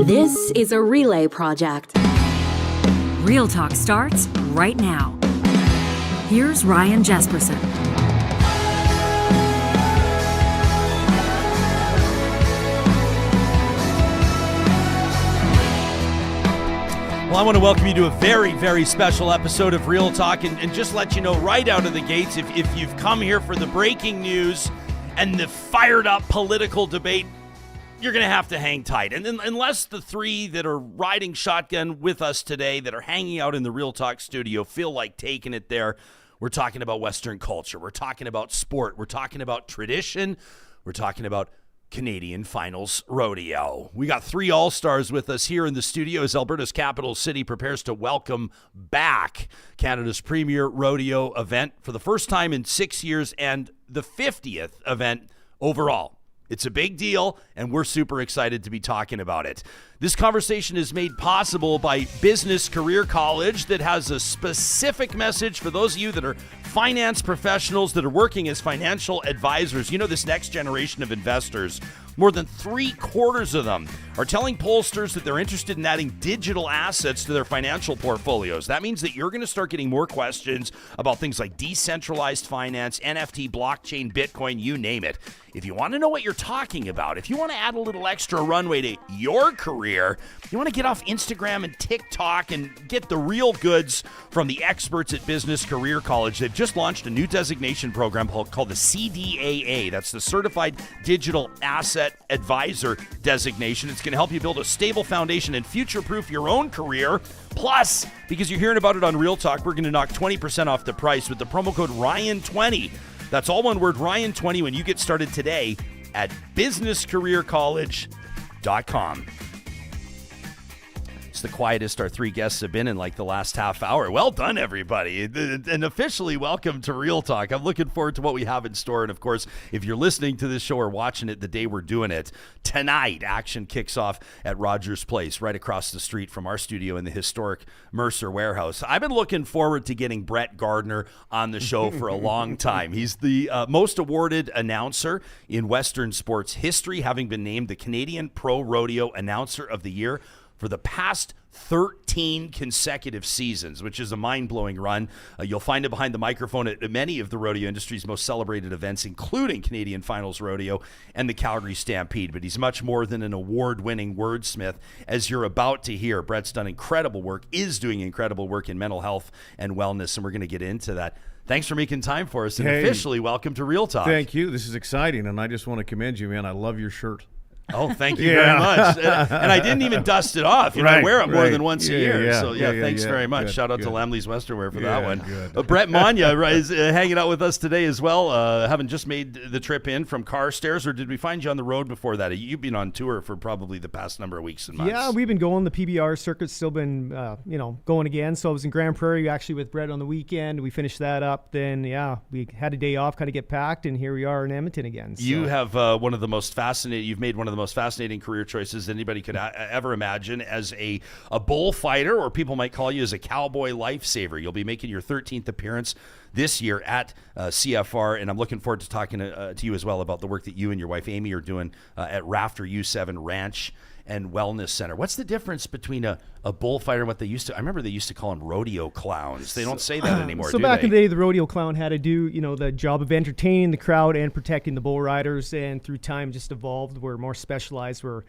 This is a relay project. Real Talk starts right now. Here's Ryan Jespersen. Well, I want to welcome you to a very, very special episode of Real Talk and just let you know right out of the gates, if you've come here for the breaking news and the fired up political debate, you're going to have to hang tight. And then, unless the three that are riding shotgun with us today that are hanging out in the Real Talk studio feel like taking it there, we're talking about Western culture. We're talking about sport. We're talking about tradition. We're talking about Canadian Finals Rodeo. We got three all-stars with us here in the studio as Alberta's capital city prepares to welcome back Canada's premier rodeo event for the first time in 6 years and the 50th event overall. It's a big deal, and we're super excited to be talking about it. This conversation is made possible by Business Career College that has a specific message for those of you that are finance professionals that are working as financial advisors. You know, this next generation of investors, more than 3/4 of them are telling pollsters that they're interested in adding digital assets to their financial portfolios. That means that you're going to start getting more questions about things like decentralized finance, NFT, blockchain, Bitcoin, you name it. If you want to know what you're talking about, if you want to add a little extra runway to your career, you want to get off Instagram and TikTok and get the real goods from the experts at Business Career College. They've just launched a new designation program called the CDAA. That's the Certified Digital Asset Advisor designation. It's going to help you build a stable foundation and future-proof your own career. Plus, because you're hearing about it on Real Talk, we're going to knock 20% off the price with the promo code Ryan20. That's all one word, Ryan20, when you get started today at businesscareercollege.com. It's the quietest our three guests have been in like the last half hour. Well done, everybody. And officially welcome to Real Talk. I'm looking forward to what we have in store. And of course, if you're listening to this show or watching it the day we're doing it, tonight action kicks off at Rogers Place, right across the street from our studio in the historic Mercer Warehouse. I've been looking forward to getting Brett Gardiner on the show for a long time. He's the most awarded announcer in Western sports history, having been named the Canadian Pro Rodeo Announcer of the Year for the past 13 consecutive seasons, which is a mind-blowing run. You'll find him behind the microphone at many of the rodeo industry's most celebrated events, including Canadian Finals Rodeo and the Calgary Stampede. But he's much more than an award-winning wordsmith. As you're about to hear, Brett's done incredible work, is doing incredible work in mental health and wellness, and we're going to get into that. Thanks for making time for us, and officially welcome to Real Talk. Thank you. This is exciting, and I just want to commend you, man. I love your shirt. Oh, thank you very much. And I didn't even dust it off. I wear it more than once a year. So, thanks very much. Shout out to Lamley's Westerwear for that one. Brett Monea is hanging out with us today as well. Haven't just made the trip in from Carstairs, or did we find you on the road before that? You've been on tour for probably the past number of weeks and months. Yeah, we've been going. The PBR circuit's still been, going again. So I was in Grand Prairie actually with Brett on the weekend. We finished that up. Then, we had a day off, kind of get packed, and here we are in Edmonton again. So. You have you've made one of the most fascinating career choices anybody could ever imagine as a bullfighter, or people might call you as a cowboy lifesaver. You'll be making your 13th appearance this year at CFR, and I'm looking forward to talking to you as well about the work that you and your wife Amy are doing at Rafter U7 Ranch and Wellness Center. What's the difference between a bullfighter and what they used to? I remember they used to call them rodeo clowns. They don't say that anymore. So back in the day, the rodeo clown had to do, the job of entertaining the crowd and protecting the bull riders. And through time, just evolved. We're more specialized. Where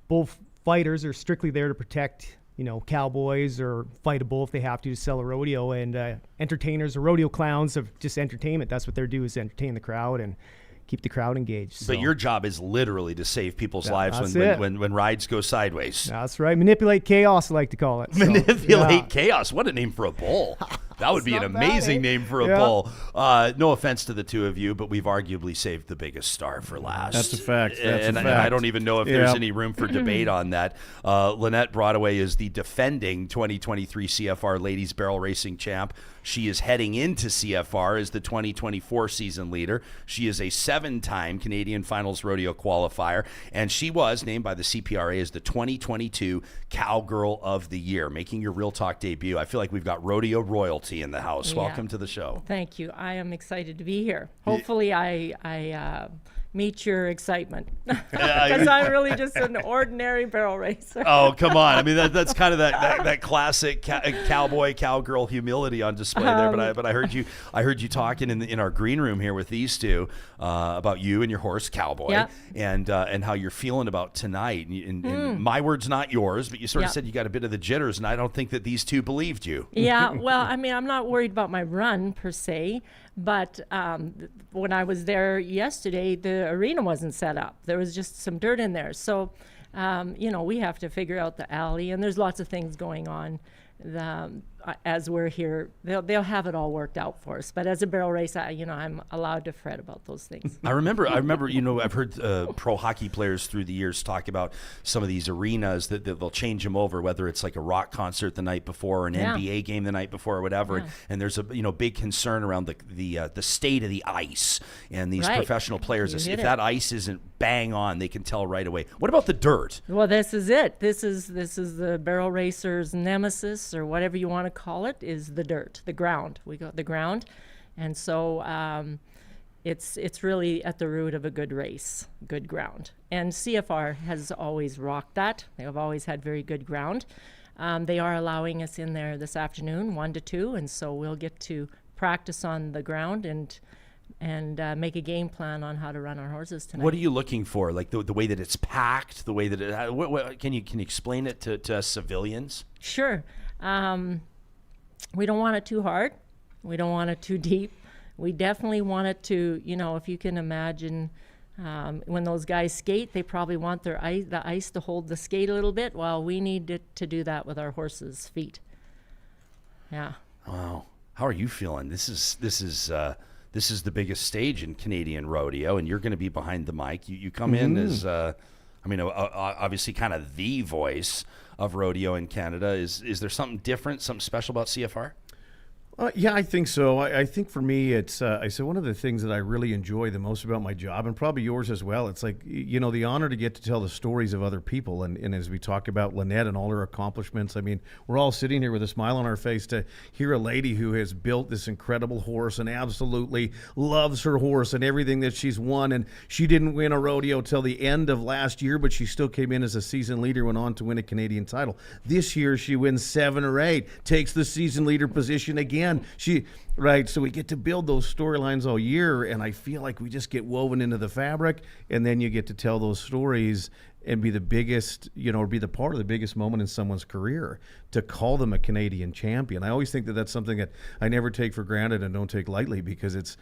bullfighters are strictly there to protect, cowboys or fight a bull if they have to sell a rodeo. And entertainers or rodeo clowns of just entertainment. That's what their do is entertain the crowd and keep the crowd engaged. But your job is literally to save people's lives when rides go sideways. That's right. Manipulate chaos, I like to call it. Manipulate chaos. What a name for a bull. That would be an amazing name for a bull. No offense to the two of you, but we've arguably saved the biggest star for last. That's a fact. And I don't even know if there's any room for debate on that. Lynette Brodoway is the defending 2023 CFR Ladies Barrel Racing Champ. She is heading into CFR as the 2024 season leader. She is a 7-time Canadian Finals Rodeo qualifier, and she was named by the CPRA as the 2022 Cowgirl of the Year, making your Real Talk debut. I feel like we've got rodeo royalty in the house. Welcome to the show. Thank you. I am excited to be here. Hopefully I meet your excitement. Because I'm really just an ordinary barrel racer. Oh, come on. I mean, that's kind of that classic cowboy, cowgirl humility on display there. But I heard you talking in our green room here with these two about you and your horse, Cowboy, Yep. and how you're feeling about tonight. And my words, not yours, but you sort of Yep. said you got a bit of the jitters, and I don't think that these two believed you. Yeah, well, I mean, I'm not worried about my run per se, but when I was there yesterday, the arena wasn't set up. There was just some dirt in there. So, we have to figure out the alley, and there's lots of things going on. As we're here, they'll have it all worked out for us. But as a barrel racer, I'm allowed to fret about those things. I remember. I've heard pro hockey players through the years talk about some of these arenas that they'll change them over, whether it's like a rock concert the night before, or an NBA game the night before, or whatever. Yeah. And there's a big concern around the state of the ice and these Right. professional players. You If hit it. that ice isn't bang on, they can tell right away. What about the dirt? Well, this is it. This is the barrel racer's nemesis, or whatever you want to call it, is the dirt, the ground. We got the ground, and so it's really at the root of a good race, good ground. And CFR has always rocked that. They have always had very good ground. They are allowing us in there this afternoon, 1 to 2, and so we'll get to practice on the ground and make a game plan on how to run our horses tonight. What are you looking for? Like the way that it's packed, the way that it. Can you explain it to us civilians? Sure. We don't want it too hard. We don't want it too deep. We definitely want it to, if you can imagine, when those guys skate, they probably want the ice to hold the skate a little bit. Well, we need to do that with our horses' feet. Yeah. Wow. How are you feeling? This is the biggest stage in Canadian rodeo, and you're going to be behind the mic. You come in as, obviously kind of the voice of rodeo in Canada. Is there something different, something special about CFR? Yeah, I think so. I think for me, it's I said one of the things that I really enjoy the most about my job, and probably yours as well. It's like the honor to get to tell the stories of other people, and as we talk about Lynette and all her accomplishments, I mean, we're all sitting here with a smile on our face to hear a lady who has built this incredible horse and absolutely loves her horse and everything that she's won. And she didn't win a rodeo till the end of last year, but she still came in as a season leader, went on to win a Canadian title. This year, she wins 7 or 8, takes the season leader position again. So we get to build those storylines all year, and I feel like we just get woven into the fabric, and then you get to tell those stories and be the biggest, or be the part of the biggest moment in someone's career, to call them a Canadian champion. I always think that that's something that I never take for granted and don't take lightly, because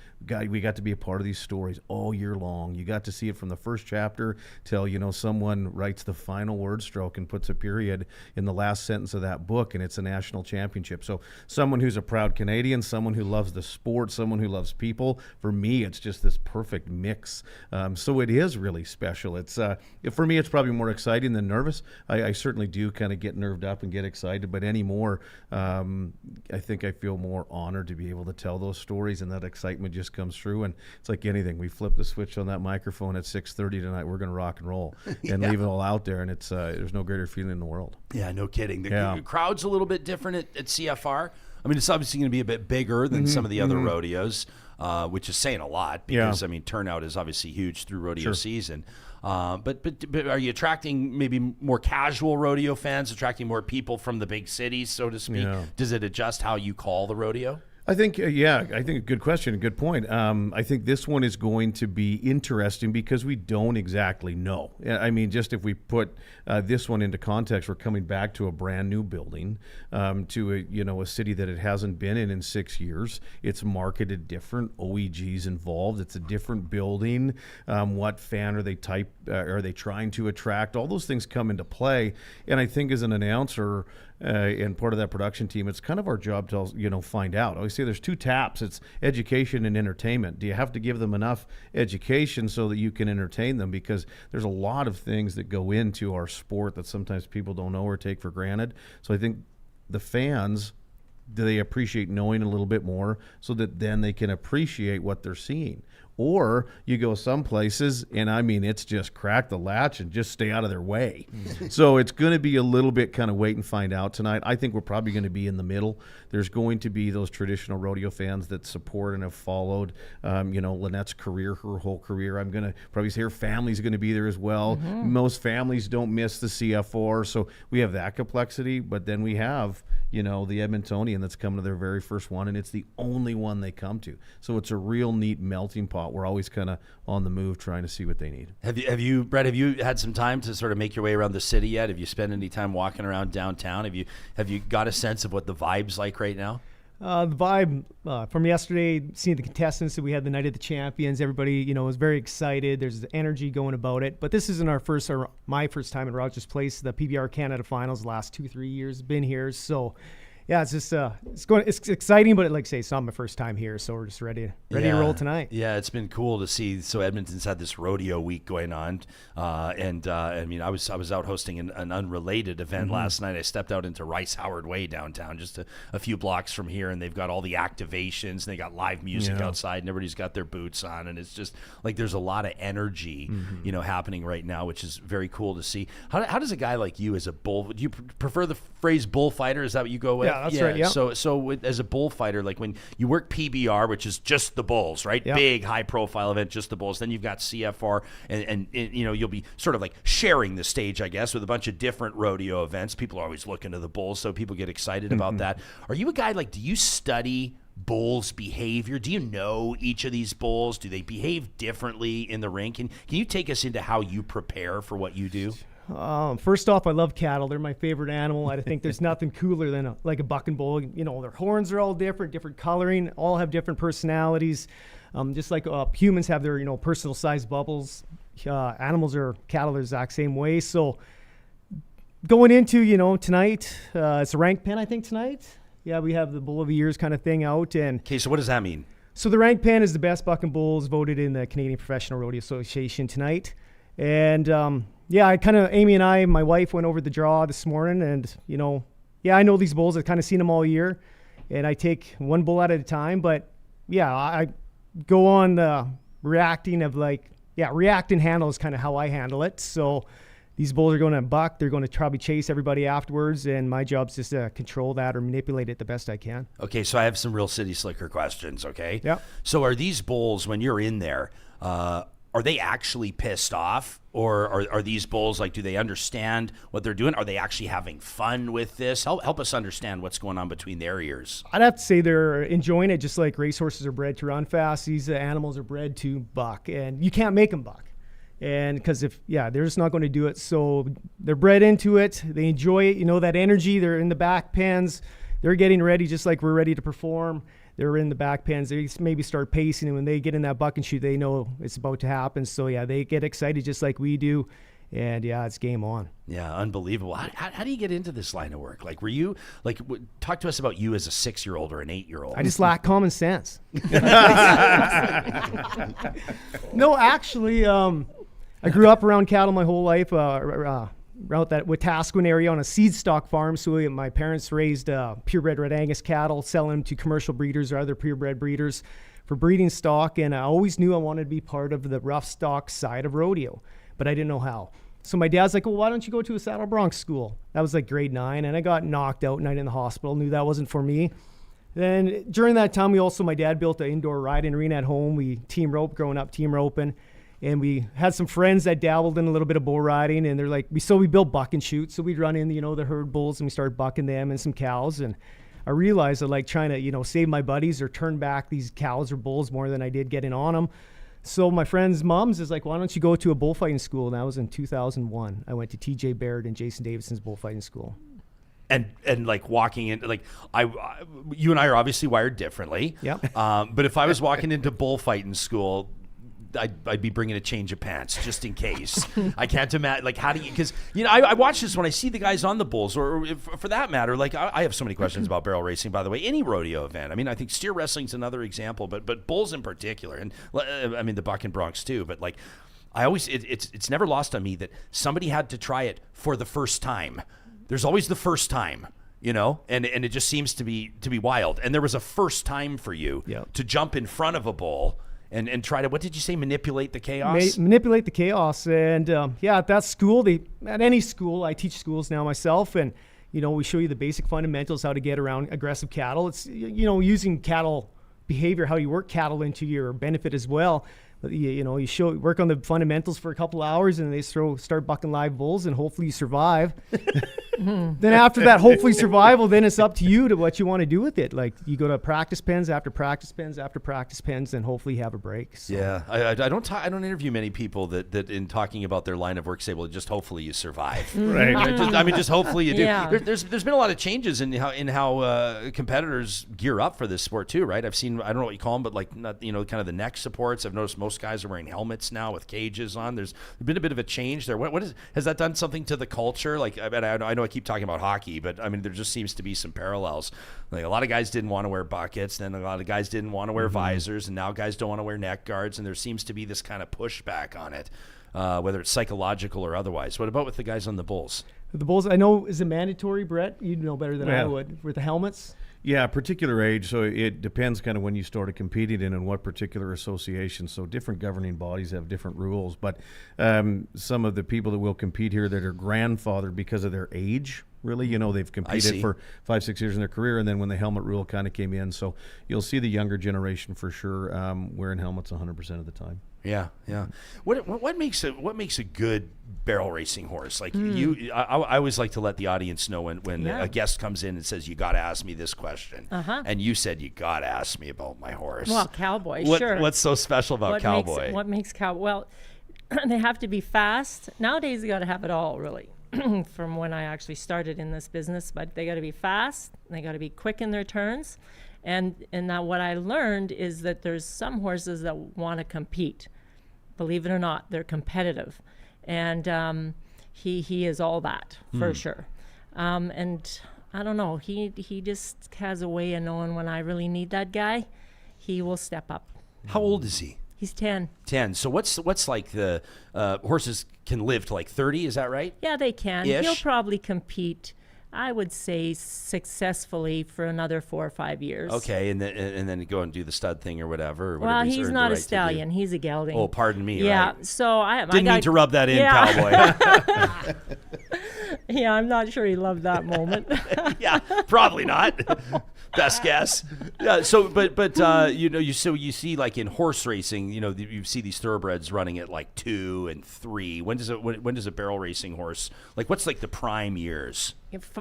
we got to be a part of these stories all year long. You got to see it from the first chapter till, someone writes the final word stroke and puts a period in the last sentence of that book, and it's a national championship. So someone who's a proud Canadian, someone who loves the sport, someone who loves people, for me, it's just this perfect mix. So it is really special. It's for me, it's probably more exciting than nervous. I certainly do kind of get nerved up and get excited, but anymore, I think I feel more honored to be able to tell those stories, and that excitement just comes through. And it's like anything, we flip the switch on that microphone at 6:30 tonight. We're going to rock and roll and leave it all out there, and it's there's no greater feeling in the world. Yeah, no kidding. The crowd's a little bit different at CFR. I mean, it's obviously going to be a bit bigger than some of the other rodeos, which is saying a lot, because turnout is obviously huge through rodeo season. But are you attracting maybe more casual rodeo fans, attracting more people from the big cities, so to speak? Yeah. Does it adjust how you call the rodeo? I think, I think a good question, a good point. I think this one is going to be interesting because we don't exactly know. I mean, just if we put this one into context, we're coming back to a brand new building, to a city that it hasn't been in 6 years. It's marketed different. OEG's involved. It's a different building. What fan are they trying to attract? All those things come into play. And I think as an announcer, and part of that production team, it's kind of our job to find out. I always say there's 2 taps. It's education and entertainment. Do you have to give them enough education so that you can entertain them? Because there's a lot of things that go into our sport that sometimes people don't know or take for granted. So I think the fans do they appreciate knowing a little bit more so that then they can appreciate what they're seeing? Or you go some places, and I mean, it's just crack the latch and just stay out of their way. So it's going to be a little bit kind of wait and find out tonight. I think we're probably going to be in the middle. There's going to be those traditional rodeo fans that support and have followed, Lynette's career, her whole career. I'm going to probably say her family's going to be there as well. Most families don't miss the CF4, so we have that complexity. But then we have, the Edmontonian that's coming to their very first one, and it's the only one they come to. So it's a real neat melting pot. We're always kind of on the move trying to see what they need. Have you, Brett, have you had some time to sort of make your way around the city yet? Have you spent any time walking around downtown? Have you got a sense of what the vibe's like right now? The vibe from yesterday, seeing the contestants that we had the night of the champions, everybody, was very excited. There's energy going about it. But this isn't my first time in Rogers Place. The PBR Canada Finals the last 2-3 years been here. So, yeah, it's just it's exciting, but like I say, it's not my first time here. So we're just ready to roll tonight. Yeah, it's been cool to see. So Edmonton's had this rodeo week going on, I was out hosting an unrelated event last night. I stepped out into Rice Howard Way downtown, just a few blocks from here, and they've got all the activations, and they got live music outside, and everybody's got their boots on, and it's just like there's a lot of energy, happening right now, which is very cool to see. How does a guy like you, as a bull, do you prefer the phrase bullfighter? Is that what you go with? Yeah, that's right. Yeah. So as a bullfighter, like when you work PBR, which is just the bulls, right? Yeah. Big, high-profile event, just the bulls. Then you've got CFR, and you'll be sort of like sharing the stage, I guess, with a bunch of different rodeo events. People are always looking to the bulls, so people get excited about that. Are you a guy do you study bulls' behavior? Do you know each of these bulls? Do they behave differently in the ring? Can you take us into how you prepare for what you do? First off, I love cattle. They're my favorite animal. I think there's nothing cooler than a bucking bull. Their horns are all different coloring, all have different personalities. Just like humans have their, personal size bubbles. Cattle are the exact same way. So going into, tonight, it's a rank pen, I think, tonight. Yeah, we have the Bull of the Years kind of thing out. Okay, so what does that mean? So the rank pen is the best bucking bulls voted in the Canadian Professional Rodeo Association tonight. And, Amy and I, my wife, went over the draw this morning, and, I know these bulls. I've kind of seen them all year, and I take one bull at a time. But, I go on the reacting of react and handle is kind of how I handle it. So these bulls are going to buck. They're going to probably chase everybody afterwards, and my job's just to control that or manipulate it the best I can. Okay, so I have some real city slicker questions, okay? Yeah. So are these bulls, when you're in there, are they actually pissed off, or are these bulls, do they understand what they're doing? Are they actually having fun with this? Help us understand what's going on between their ears. I'd have to say they're enjoying it, just like racehorses are bred to run fast. These animals are bred to buck, and you can't make them buck. And because they're just not going to do it. So they're bred into it. They enjoy it. That energy. They're in the back pens. They're getting ready just like we're ready to perform. They're in the back pens. They maybe start pacing, and when they get in that buck and shoot, they know it's about to happen. So, they get excited just like we do. And, it's game on. Yeah, unbelievable. How do you get into this line of work? Were you, talk to us about you as a 6-year-old or an 8-year-old. I just lack common sense. No, actually, I grew up around cattle my whole life, around that Wetaskiwin area on a seed stock farm. So my parents raised purebred Red Angus cattle, selling them to commercial breeders or other purebred breeders for breeding stock. And I always knew I wanted to be part of the rough stock side of rodeo, but I didn't know how. So my dad's like, well, why don't you go to a saddle bronc school? That was grade 9, and I got knocked out night in the hospital. Knew that wasn't for me. Then during that time, my dad built an indoor riding arena at home. We team roped growing up, team roping. And we had some friends that dabbled in a little bit of bull riding, and they're like, we built buck and shoot. So we'd run in, the herd bulls, and we started bucking them and some cows. And I realized I trying to, save my buddies or turn back these cows or bulls more than I did getting on them. So my friend's mom's is like, why don't you go to a bullfighting school? And that was in 2001. I went to TJ Baird and Jason Davidson's bullfighting school. And walking in, you and I are obviously wired differently. Yeah. But if I was walking into bullfighting school, I'd be bringing a change of pants just in case. I can't imagine, how do you, because, I watch this when I see the guys on the bulls, or if, for that matter, I have so many questions about barrel racing, by the way, any rodeo event. I mean, I think steer wrestling's another example, but bulls in particular, and the buck and broncs too, but I always, it's never lost on me that somebody had to try it for the first time. There's always the first time. you know, and it just seems to be wild. And there was a first time for you to jump in front of a bull and try to, what did you say, manipulate the chaos? Manipulate the chaos. And at that school, at any school, I teach schools now myself, and we show you the basic fundamentals, how to get around aggressive cattle. It's using cattle behavior, how you work cattle into your benefit as well. You work on the fundamentals for a couple hours, and they start bucking live bulls, and hopefully you survive. Then after that, hopefully survival, then it's up to you to what you want to do with it. Like, you go to practice pens after practice pens after practice pens, and hopefully you have a break. So. Yeah, I don't interview many people that in talking about their line of work say, well, just hopefully you survive. Right. Just hopefully you do. Yeah. There's been a lot of changes in how competitors gear up for this sport too, right? I've seen, I don't know what you call them, but like, kind of the neck supports. I've noticed most guys are wearing helmets now with cages on. There's been a bit of a change there. Has that done something to the culture? Like, I know I keep talking about hockey, but I mean, there just seems to be some parallels. Like, a lot of guys didn't want to wear buckets, then a lot of guys didn't want to wear visors, and now guys don't want to wear neck guards, and there seems to be this kind of pushback on it, whether it's psychological or otherwise. What about with the guys on the bulls? The bulls, I know, is it mandatory, Brett? You'd know better than I would, with the helmets. Yeah, particular age. So it depends kind of when you started competing in and what particular association. So different governing bodies have different rules. But some of the people that will compete here that are grandfathered because of their age, really, they've competed for 5-6 years in their career, and then when the helmet rule kind of came in, so you'll see the younger generation for sure wearing helmets 100% of the time. Yeah. What makes a good barrel racing horse? Like I always like to let the audience know when a guest comes in and says, you got to ask me this question, and you said you got to ask me about my horse. Well, Cowboy, sure. What's so special about Cowboy? What makes Cowboy? Well, they have to be fast. Nowadays, you got to have it all, really. From when I actually started in this business, but they got to be fast. They got to be quick in their turns. And now what I learned is that there's some horses that want to compete. Believe it or not, they're competitive. And he is all that, for sure. And I don't know, he just has a way of knowing when I really need that guy, he will step up. How old is he? He's 10. 10. So what's like the horses can live to like 30, is that right? Yeah, they can. Ish? He'll probably compete, I would say, successfully for another 4 or 5 years. Okay, and then go and do the stud thing or whatever. Well, he's not a stallion. He's a gelding. Oh, pardon me. Yeah, right. so I didn't mean to rub that in, Cowboy. Yeah, I'm not sure he loved that moment. Yeah, probably not. Best guess. Yeah. So, but you see like in horse racing, you see these thoroughbreds running at like 2 and 3. When does a barrel racing horse, like, what's like the prime years?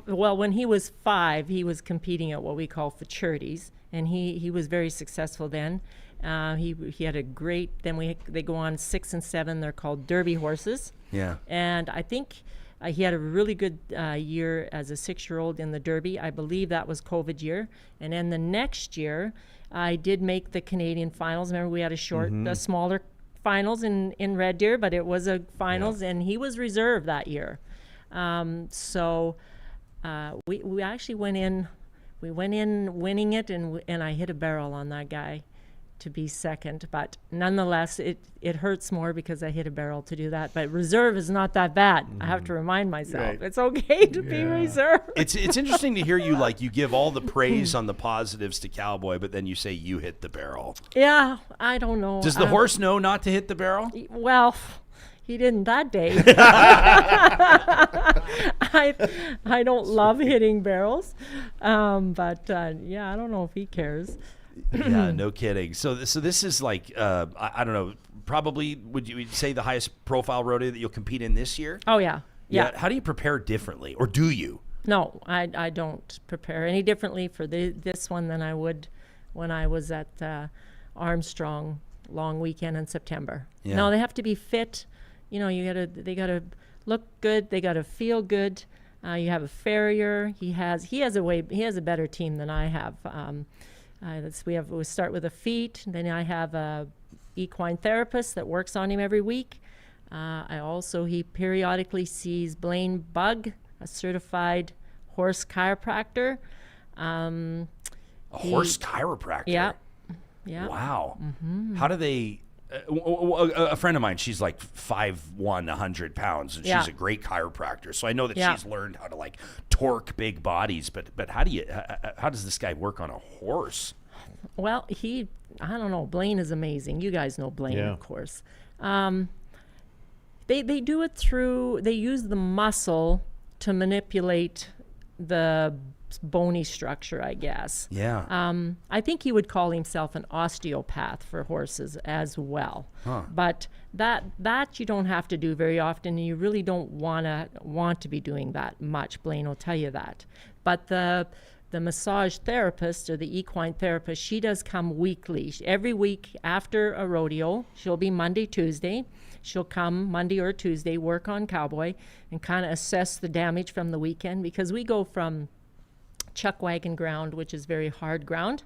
Well, when he was 5, he was competing at what we call futurities, and he was very successful then. He had a great. Then they go on 6 and 7. They're called Derby horses. Yeah. And I think he had a really good year as a 6-year-old in the Derby. I believe that was COVID year. And then the next year, I did make the Canadian Finals. Remember, we had a smaller finals in Red Deer, but it was a finals, and he was reserve that year. So we actually went in winning it, and I hit a barrel on that guy to be second, but nonetheless it hurts more because I hit a barrel to do that. But reserve is not that bad. I have to remind myself. Right. It's okay to be reserve. It's interesting to hear you give all the praise on the positives to Cowboy, but then you say you hit the barrel. Yeah, I don't know. Does the horse know not to hit the barrel? Well, he didn't that day. I don't love hitting barrels, but I don't know if he cares. Yeah, no kidding. So this is like I don't know. Probably would you say the highest profile rodeo that you'll compete in this year? Oh yeah. How do you prepare differently, or do you? No, I don't prepare any differently for this one than I would when I was at Armstrong long weekend in September. Yeah. No, they have to be fit. They gotta look good. They gotta feel good. You have a farrier. He has a better team than I have. We start with the feet. Then I have a equine therapist that works on him every week. He periodically sees Blaine Bugg, a certified horse chiropractor. Horse chiropractor. Yeah. Yeah. Wow. Mm-hmm. How do they? a friend of mine, she's like 5'1", 100 pounds, and she's a great chiropractor. So I know that she's learned how to like torque big bodies. But how does this guy work on a horse? Well, I don't know. Blaine is amazing. You guys know Blaine, of course. They do it through, they use the muscle to manipulate the bony structure, I guess. Yeah. I think he would call himself an osteopath for horses as well. But that you don't have to do very often, and you really don't want to be doing that much. Blaine will tell you that. But the massage therapist or the equine therapist, she does come weekly. Every week after a rodeo, she'll be Monday, Tuesday. She'll come Monday or Tuesday, work on Cowboy, and kind of assess the damage from the weekend, because we go from chuck wagon ground, which is very hard ground.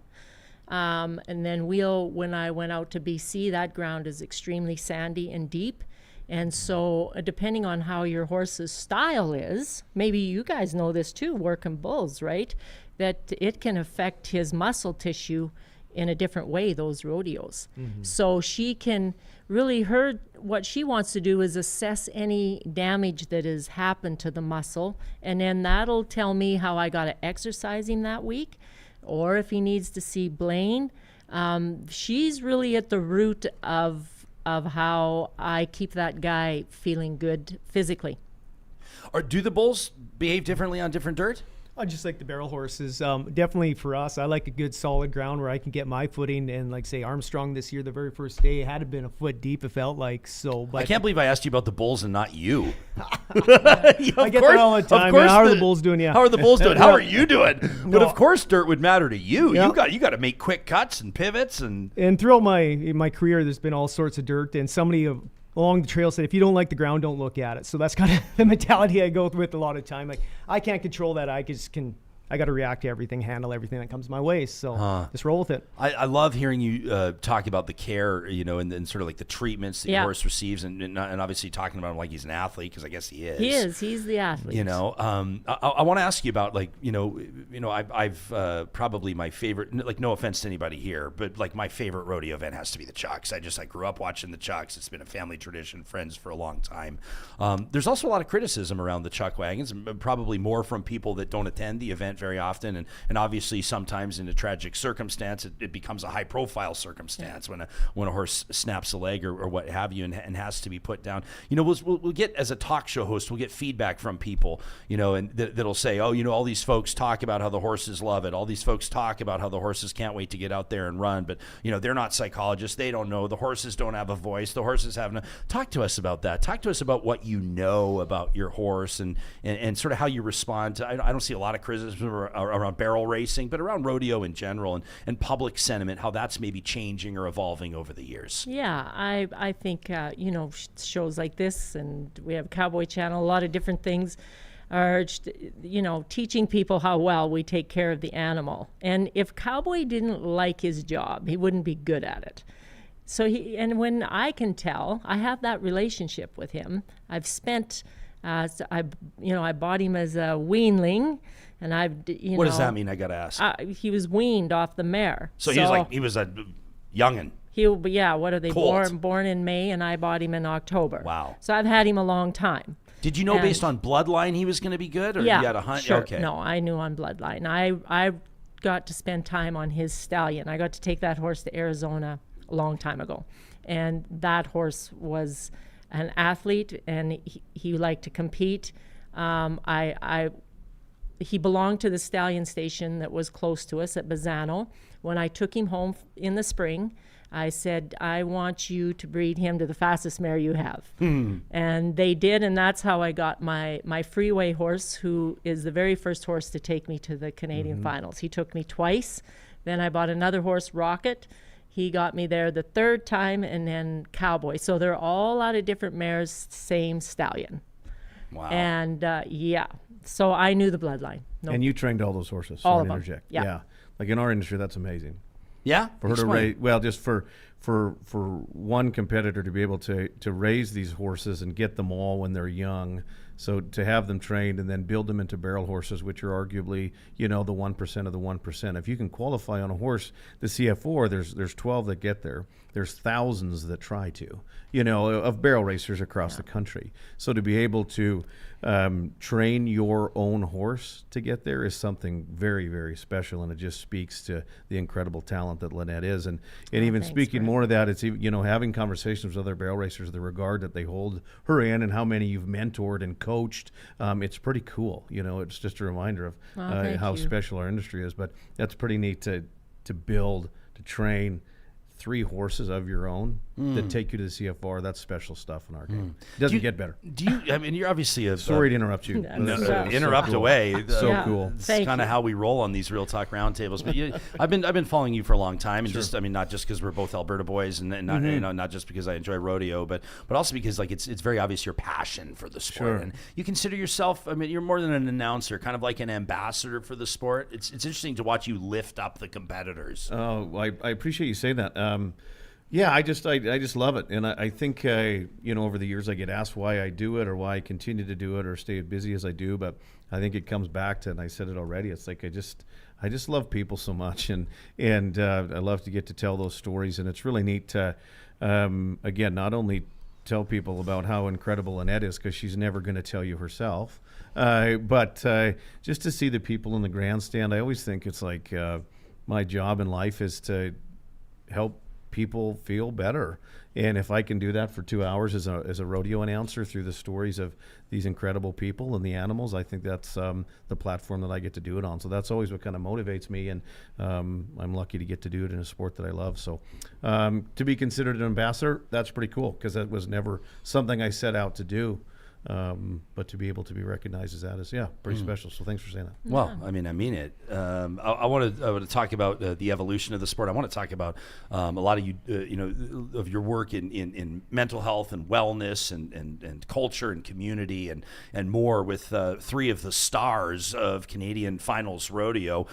And then when I went out to BC, that ground is extremely sandy and deep. And so depending on how your horse's style is, maybe you guys know this too, working bulls, right? That it can affect his muscle tissue in a different way, those rodeos. So she can really, what she wants to do is assess any damage that has happened to the muscle, and then that'll tell me how I got to exercise him that week, or if he needs to see Blaine. She's really at the root of how I keep that guy feeling good physically. Or do the bulls behave differently on different dirt? Just like the barrel horses, definitely for us, I like a good solid ground where I can get my footing. And like say Armstrong this year, the very first day, it had to been a foot deep, it felt like. So, but I can't believe I asked you about the bulls and not you. I get that all the time. Man. How are the bulls doing? Yeah. How are the bulls doing? How are you doing? But No. of course, dirt would matter to you. Yeah. You got to make quick cuts and pivots and throughout my career, there's been all sorts of dirt, and somebody along the trail said, if you don't like the ground, don't look at it. So that's kind of the mentality I go with a lot of time. Like, I can't control that. I got to react to everything, handle everything that comes my way. So just roll with it. I love hearing you talk about the care, and sort of like the treatments that your horse receives, and obviously talking about him like he's an athlete, because I guess he is. He is. He's the athlete. I want to ask you about I've probably my favorite. Like, no offense to anybody here, but like my favorite rodeo event has to be the Chucks. I grew up watching the Chucks. It's been a family tradition, friends for a long time. There's also a lot of criticism around the Chuck wagons, probably more from people that don't attend the event very often, and obviously sometimes in a tragic circumstance it becomes a high profile circumstance when a horse snaps a leg or what have you and has to be put down. We'll get, as a talk show host, we'll get feedback from people, and that'll say, all these folks talk about how the horses love it, all these folks talk about how the horses can't wait to get out there and run, but they're not psychologists, they don't know, the horses don't have a voice, the horses have no. Talk to us about that. Talk to us about what you know about your horse and sort of how you respond to. I don't see a lot of criticism around barrel racing, but around rodeo in general and public sentiment, how that's maybe changing or evolving over the years. Yeah, I think, shows like this, and we have Cowboy Channel, a lot of different things are, teaching people how well we take care of the animal. And if Cowboy didn't like his job, he wouldn't be good at it. So and when I can tell, I have that relationship with him. I've spent, I bought him as a weanling. And what does that mean? I gotta ask. He was weaned off the mare. So he was a youngin'. What are they? Born in May, and I bought him in October. Wow. So I've had him a long time. Did you know based on bloodline he was going to be good, or you had a hunt? Sure. Okay. No, I knew on bloodline. I got to spend time on his stallion. I got to take that horse to Arizona a long time ago, and that horse was an athlete, and he liked to compete. He belonged to the stallion station that was close to us at Bazzano. When I took him home in the spring, I said, I want you to breed him to the fastest mare you have. And they did, and that's how I got my freeway horse, who is the very first horse to take me to the Canadian Finals. He took me twice. Then I bought another horse, Rocket. He got me there the third time, and then Cowboy. So they're all out of different mares, same stallion. Wow. And so I knew the bloodline. No. And you trained all those horses. All of them. Interject. Yeah. Like in our industry, that's amazing. Yeah. For her to raise, just for one competitor to be able to raise these horses and get them all when they're young So to have them trained and then build them into barrel horses, which are arguably, the 1% of the 1%. If you can qualify on a horse, the CF4, there's 12 that get there. There's thousands that try to, of barrel racers across the country. So to be able to train your own horse to get there is something very, very special, and it just speaks to the incredible talent that Lynette is. And even thanks, speaking Brett. more of that, it's having conversations with other barrel racers, the regard that they hold her in, and how many you've mentored and coached. It's pretty cool. It's just a reminder of Thank how you. special our industry is. But that's pretty neat to build, to train 3 horses of your own that take you to the CFR. That's special stuff in our game. Doesn't get better. Do you? I mean, you're obviously a Sorry to interrupt you. No, That's interrupt so cool. away. So Yeah. cool. It's Thank kind of you. how we roll on these Real Talk roundtables. But I've been following you for a long time, and not just because we're both Alberta boys, and not not just because I enjoy rodeo, but also because it's very obvious your passion for the sport, Sure. and you consider yourself. I mean, you're more than an announcer, kind of like an ambassador for the sport. It's interesting to watch you lift up the competitors. Oh, I appreciate you saying that. Yeah, I just love it, and I think over the years I get asked why I do it or why I continue to do it or stay as busy as I do, but I think it comes back to, and I said it already, it's like I just love people so much, and I love to get to tell those stories, and it's really neat to again not only tell people about how incredible Lynette is, because she's never going to tell you herself, but just to see the people in the grandstand. I always think it's like my job in life is to help people feel better, and if I can do that for 2 hours as a rodeo announcer through the stories of these incredible people and the animals, I think that's the platform that I get to do it on. So that's always what kind of motivates me, and I'm lucky to get to do it in a sport that I love. So to be considered an ambassador, that's pretty cool, because that was never something I set out to do. But to be able to be recognized as that is, pretty special. So thanks for saying that. Well, I mean it. I want to talk about the evolution of the sport. I want to talk about a lot of you, of your work in mental health and wellness and culture and community and more with 3 of the stars of Canadian Finals Rodeo,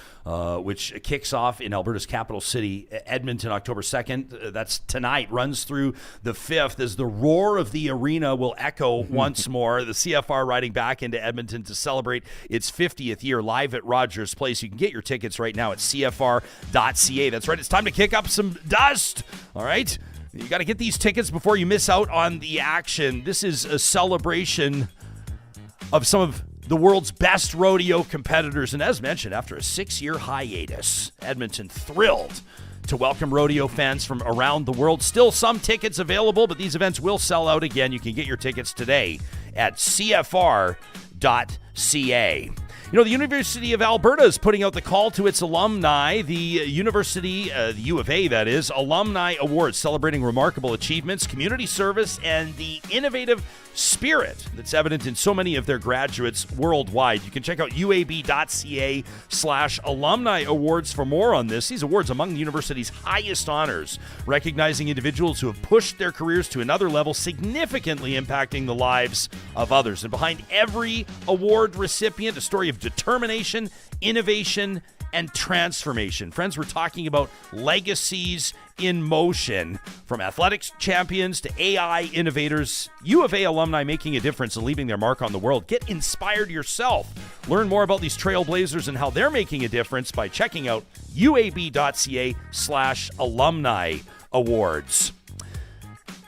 which kicks off in Alberta's capital city, Edmonton, October 2nd. That's tonight. Runs through the 5th as the roar of the arena will echo once more. The CFR riding back into Edmonton to celebrate its 50th year live at Rogers Place. You can get your tickets right now at cfr.ca. That's right. It's time to kick up some dust. All right. You got to get these tickets before you miss out on the action. This is a celebration of some of the world's best rodeo competitors. And as mentioned, after a 6-year hiatus, Edmonton thrilled to welcome rodeo fans from around the world. Still some tickets available, but these events will sell out again. You can get your tickets today at cfr.ca. The University of Alberta is putting out the call to its alumni. The university, the U of A, that is, Alumni Awards, celebrating remarkable achievements, community service, and the innovative spirit that's evident in so many of their graduates worldwide. You can check out uab.ca/alumni awards for more on this. These awards among the university's highest honors, recognizing individuals who have pushed their careers to another level, significantly impacting the lives of others. And behind every award recipient, a story of determination, innovation, and transformation. Friends, we're talking about legacies in motion, from athletics champions to AI innovators. U of A alumni making a difference and leaving their mark on the world. Get inspired yourself. Learn more about these trailblazers and how they're making a difference by checking out uab.ca/alumni awards.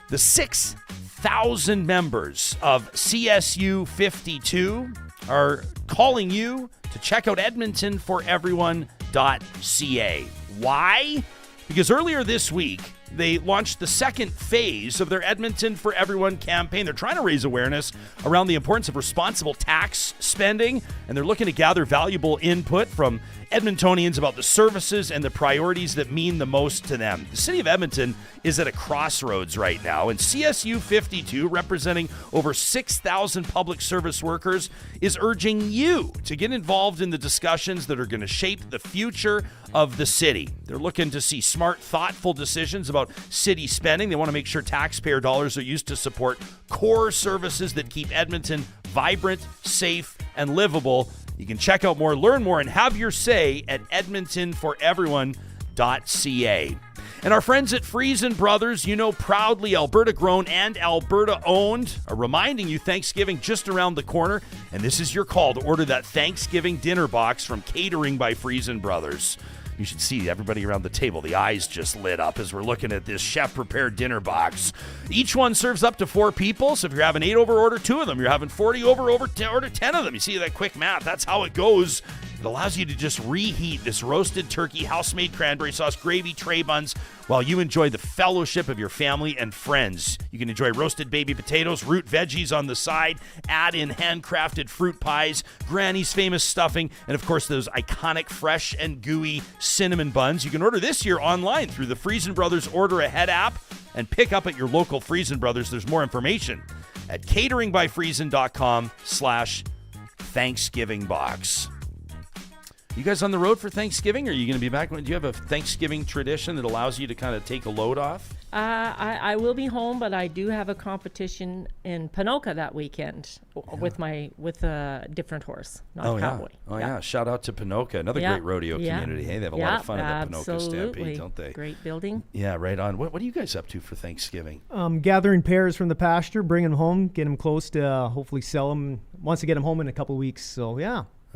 The 6,000 members of CSU 52 are calling you to check out edmontonforeveryone.ca. Why? Because earlier this week, they launched the second phase of their Edmonton for Everyone campaign. They're trying to raise awareness around the importance of responsible tax spending, and they're looking to gather valuable input from Edmontonians about the services and the priorities that mean the most to them. The city of Edmonton is at a crossroads right now, and CSU 52, representing over 6,000 public service workers, is urging you to get involved in the discussions that are going to shape the future of the city. They're looking to see smart, thoughtful decisions about city spending. They want to make sure taxpayer dollars are used to support core services that keep Edmonton vibrant, safe, and livable. You can check out more, learn more, and have your say at edmontonforeveryone.ca. And our friends at Friesen Brothers, proudly Alberta-grown and Alberta-owned, are reminding you Thanksgiving just around the corner, and this is your call to order that Thanksgiving dinner box from Catering by Friesen Brothers. You should see everybody around the table. The eyes just lit up as we're looking at this chef-prepared dinner box. Each one serves up to 4 people, so if you're having 8 over, order 2 of them. You're having 40 over, order 10 of them. You see that quick math? That's how it goes. It allows you to just reheat this roasted turkey, house-made cranberry sauce, gravy, tray buns, while you enjoy the fellowship of your family and friends. You can enjoy roasted baby potatoes, root veggies on the side, add in handcrafted fruit pies, Granny's famous stuffing, and of course those iconic fresh and gooey cinnamon buns. You can order this year online through the Friesen Brothers Order Ahead app and pick up at your local Friesen Brothers. There's more information at cateringbyfriesen.com/Thanksgiving box. You guys on the road for Thanksgiving? Or are you going to be back? Do you have a Thanksgiving tradition that allows you to kind of take a load off? I will be home, but I do have a competition in Ponoka that weekend with a different horse, not cowboy. Yeah. Shout out to Ponoka, another great rodeo community. Hey, they have a lot of fun at the Ponoka Stampede, don't they? Great building. Yeah, right on. What are you guys up to for Thanksgiving? Gathering pairs from the pasture, bring them home, get them close to hopefully sell them once I get them home in a couple weeks. So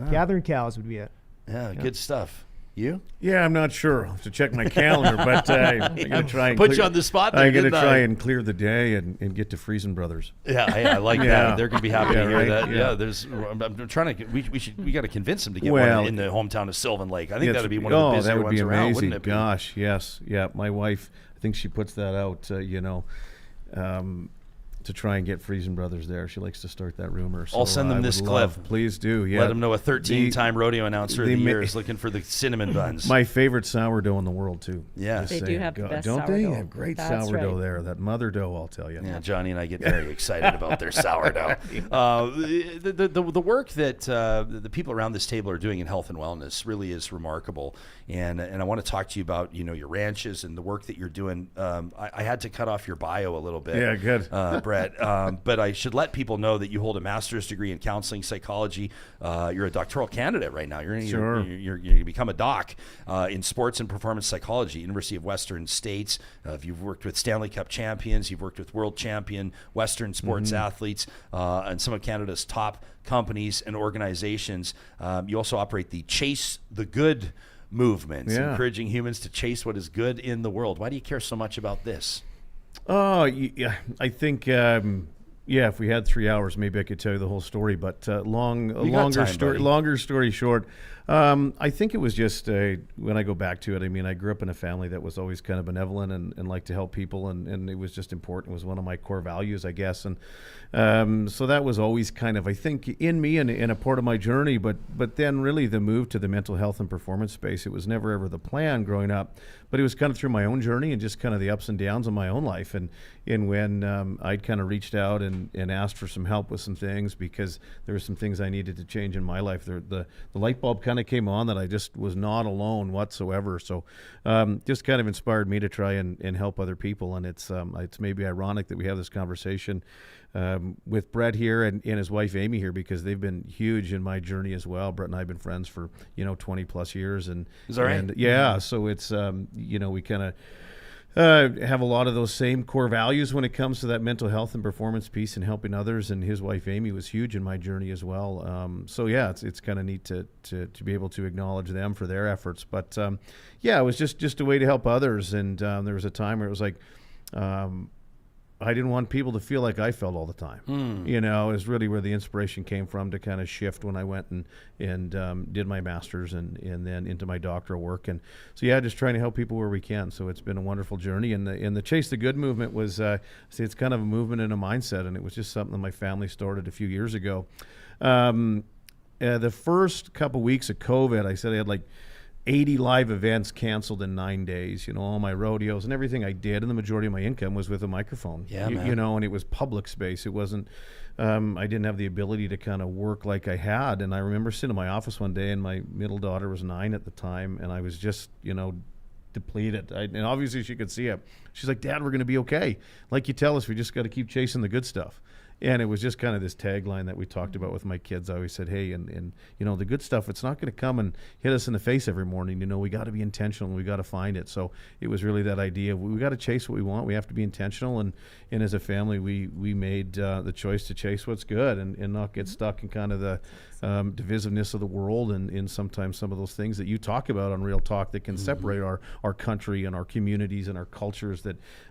gathering cows would be it. Yeah, good stuff. You? Yeah, I'm not sure. I'll have to check my calendar, but I'm going to try and put you on the spot there, I'm going to try and clear the day and get to Friesen Brothers. Yeah, I like that. They're going to be happy to hear that. Yeah, I'm trying to. We got to convince them to get one in the hometown of Sylvan Lake. I think that would be one of the busier that would ones be around, amazing. wouldn't it? Gosh, yes, yeah. My wife, I think she puts that out. To try and get Friesen Brothers there. She likes to start that rumor. So I'll send them this clip. Please do. Yeah. Let them know a 13-time rodeo announcer of the year is looking for the cinnamon buns. My favorite sourdough in the world, too. Yeah. They do have the best don't sourdough. They have great That's sourdough right. there. That mother dough, I'll tell you. Yeah, Johnny and I get very excited about their sourdough. The work that the people around this table are doing in health and wellness really is remarkable. And I want to talk to you about your ranches and the work that you're doing. I had to cut off your bio a little bit. Yeah, good. Brett. But I should let people know that you hold a master's degree in counseling psychology. You're a doctoral candidate right now. You're going to become a doc in sports and performance psychology, University of Western States. You've worked with Stanley Cup champions. You've worked with world champion Western sports athletes and some of Canada's top companies and organizations. You also operate the Chase the Good movement, encouraging humans to chase what is good in the world. Why do you care so much about this? Oh, yeah, I think... if we had 3 hours, maybe I could tell you the whole story. But longer story short, I think it was just when I go back to it. I mean, I grew up in a family that was always kind of benevolent and liked to help people, and it was just important. It was one of my core values, I guess. And so that was always kind of, I think, in me and a part of my journey. But then really the move to the mental health and performance space, it was never ever the plan growing up. But it was kind of through my own journey and just kind of the ups and downs of my own life. And when I'd kind of reached out and asked for some help with some things because there were some things I needed to change in my life. The light bulb kind of came on that I just was not alone whatsoever. So just kind of inspired me to try and help other people. And it's maybe ironic that we have this conversation with Brett here and his wife Amy here, because they've been huge in my journey as well. Brett and I have been friends for 20 plus years, and is that right? And yeah, so it's we kind of have a lot of those same core values when it comes to that mental health and performance piece and helping others. And his wife Amy was huge in my journey as well. So yeah, it's kind of neat to be able to acknowledge them for their efforts. But it was just a way to help others. And there was a time where it was like, I didn't want people to feel like I felt all the time. Is really where the inspiration came from to kind of shift when I went and did my master's and then into my doctoral work. And so, just trying to help people where we can. So it's been a wonderful journey. And the Chase the Good movement was, it's kind of a movement and a mindset. And it was just something that my family started a few years ago. The first couple weeks of COVID, I said I had like 80 live events canceled in 9 days, all my rodeos and everything I did, and the majority of my income was with a microphone. And it was public space. It wasn't, I didn't have the ability to kind of work like I had. And I remember sitting in my office one day, and my middle daughter was 9 at the time, and I was just, depleted. And obviously she could see it. She's like, "Dad, we're going to be okay. Like you tell us, we just got to keep chasing the good stuff." And it was just kind of this tagline that we talked about with my kids. I always said, hey, and the good stuff, it's not going to come and hit us in the face every morning. We got to be intentional and we got to find it. So it was really that idea of we got to chase what we want. We have to be intentional. And as a family, we made the choice to chase what's good and not get stuck in kind of the divisiveness of the world and sometimes some of those things that you talk about on Real Talk that can separate our country and our communities and our cultures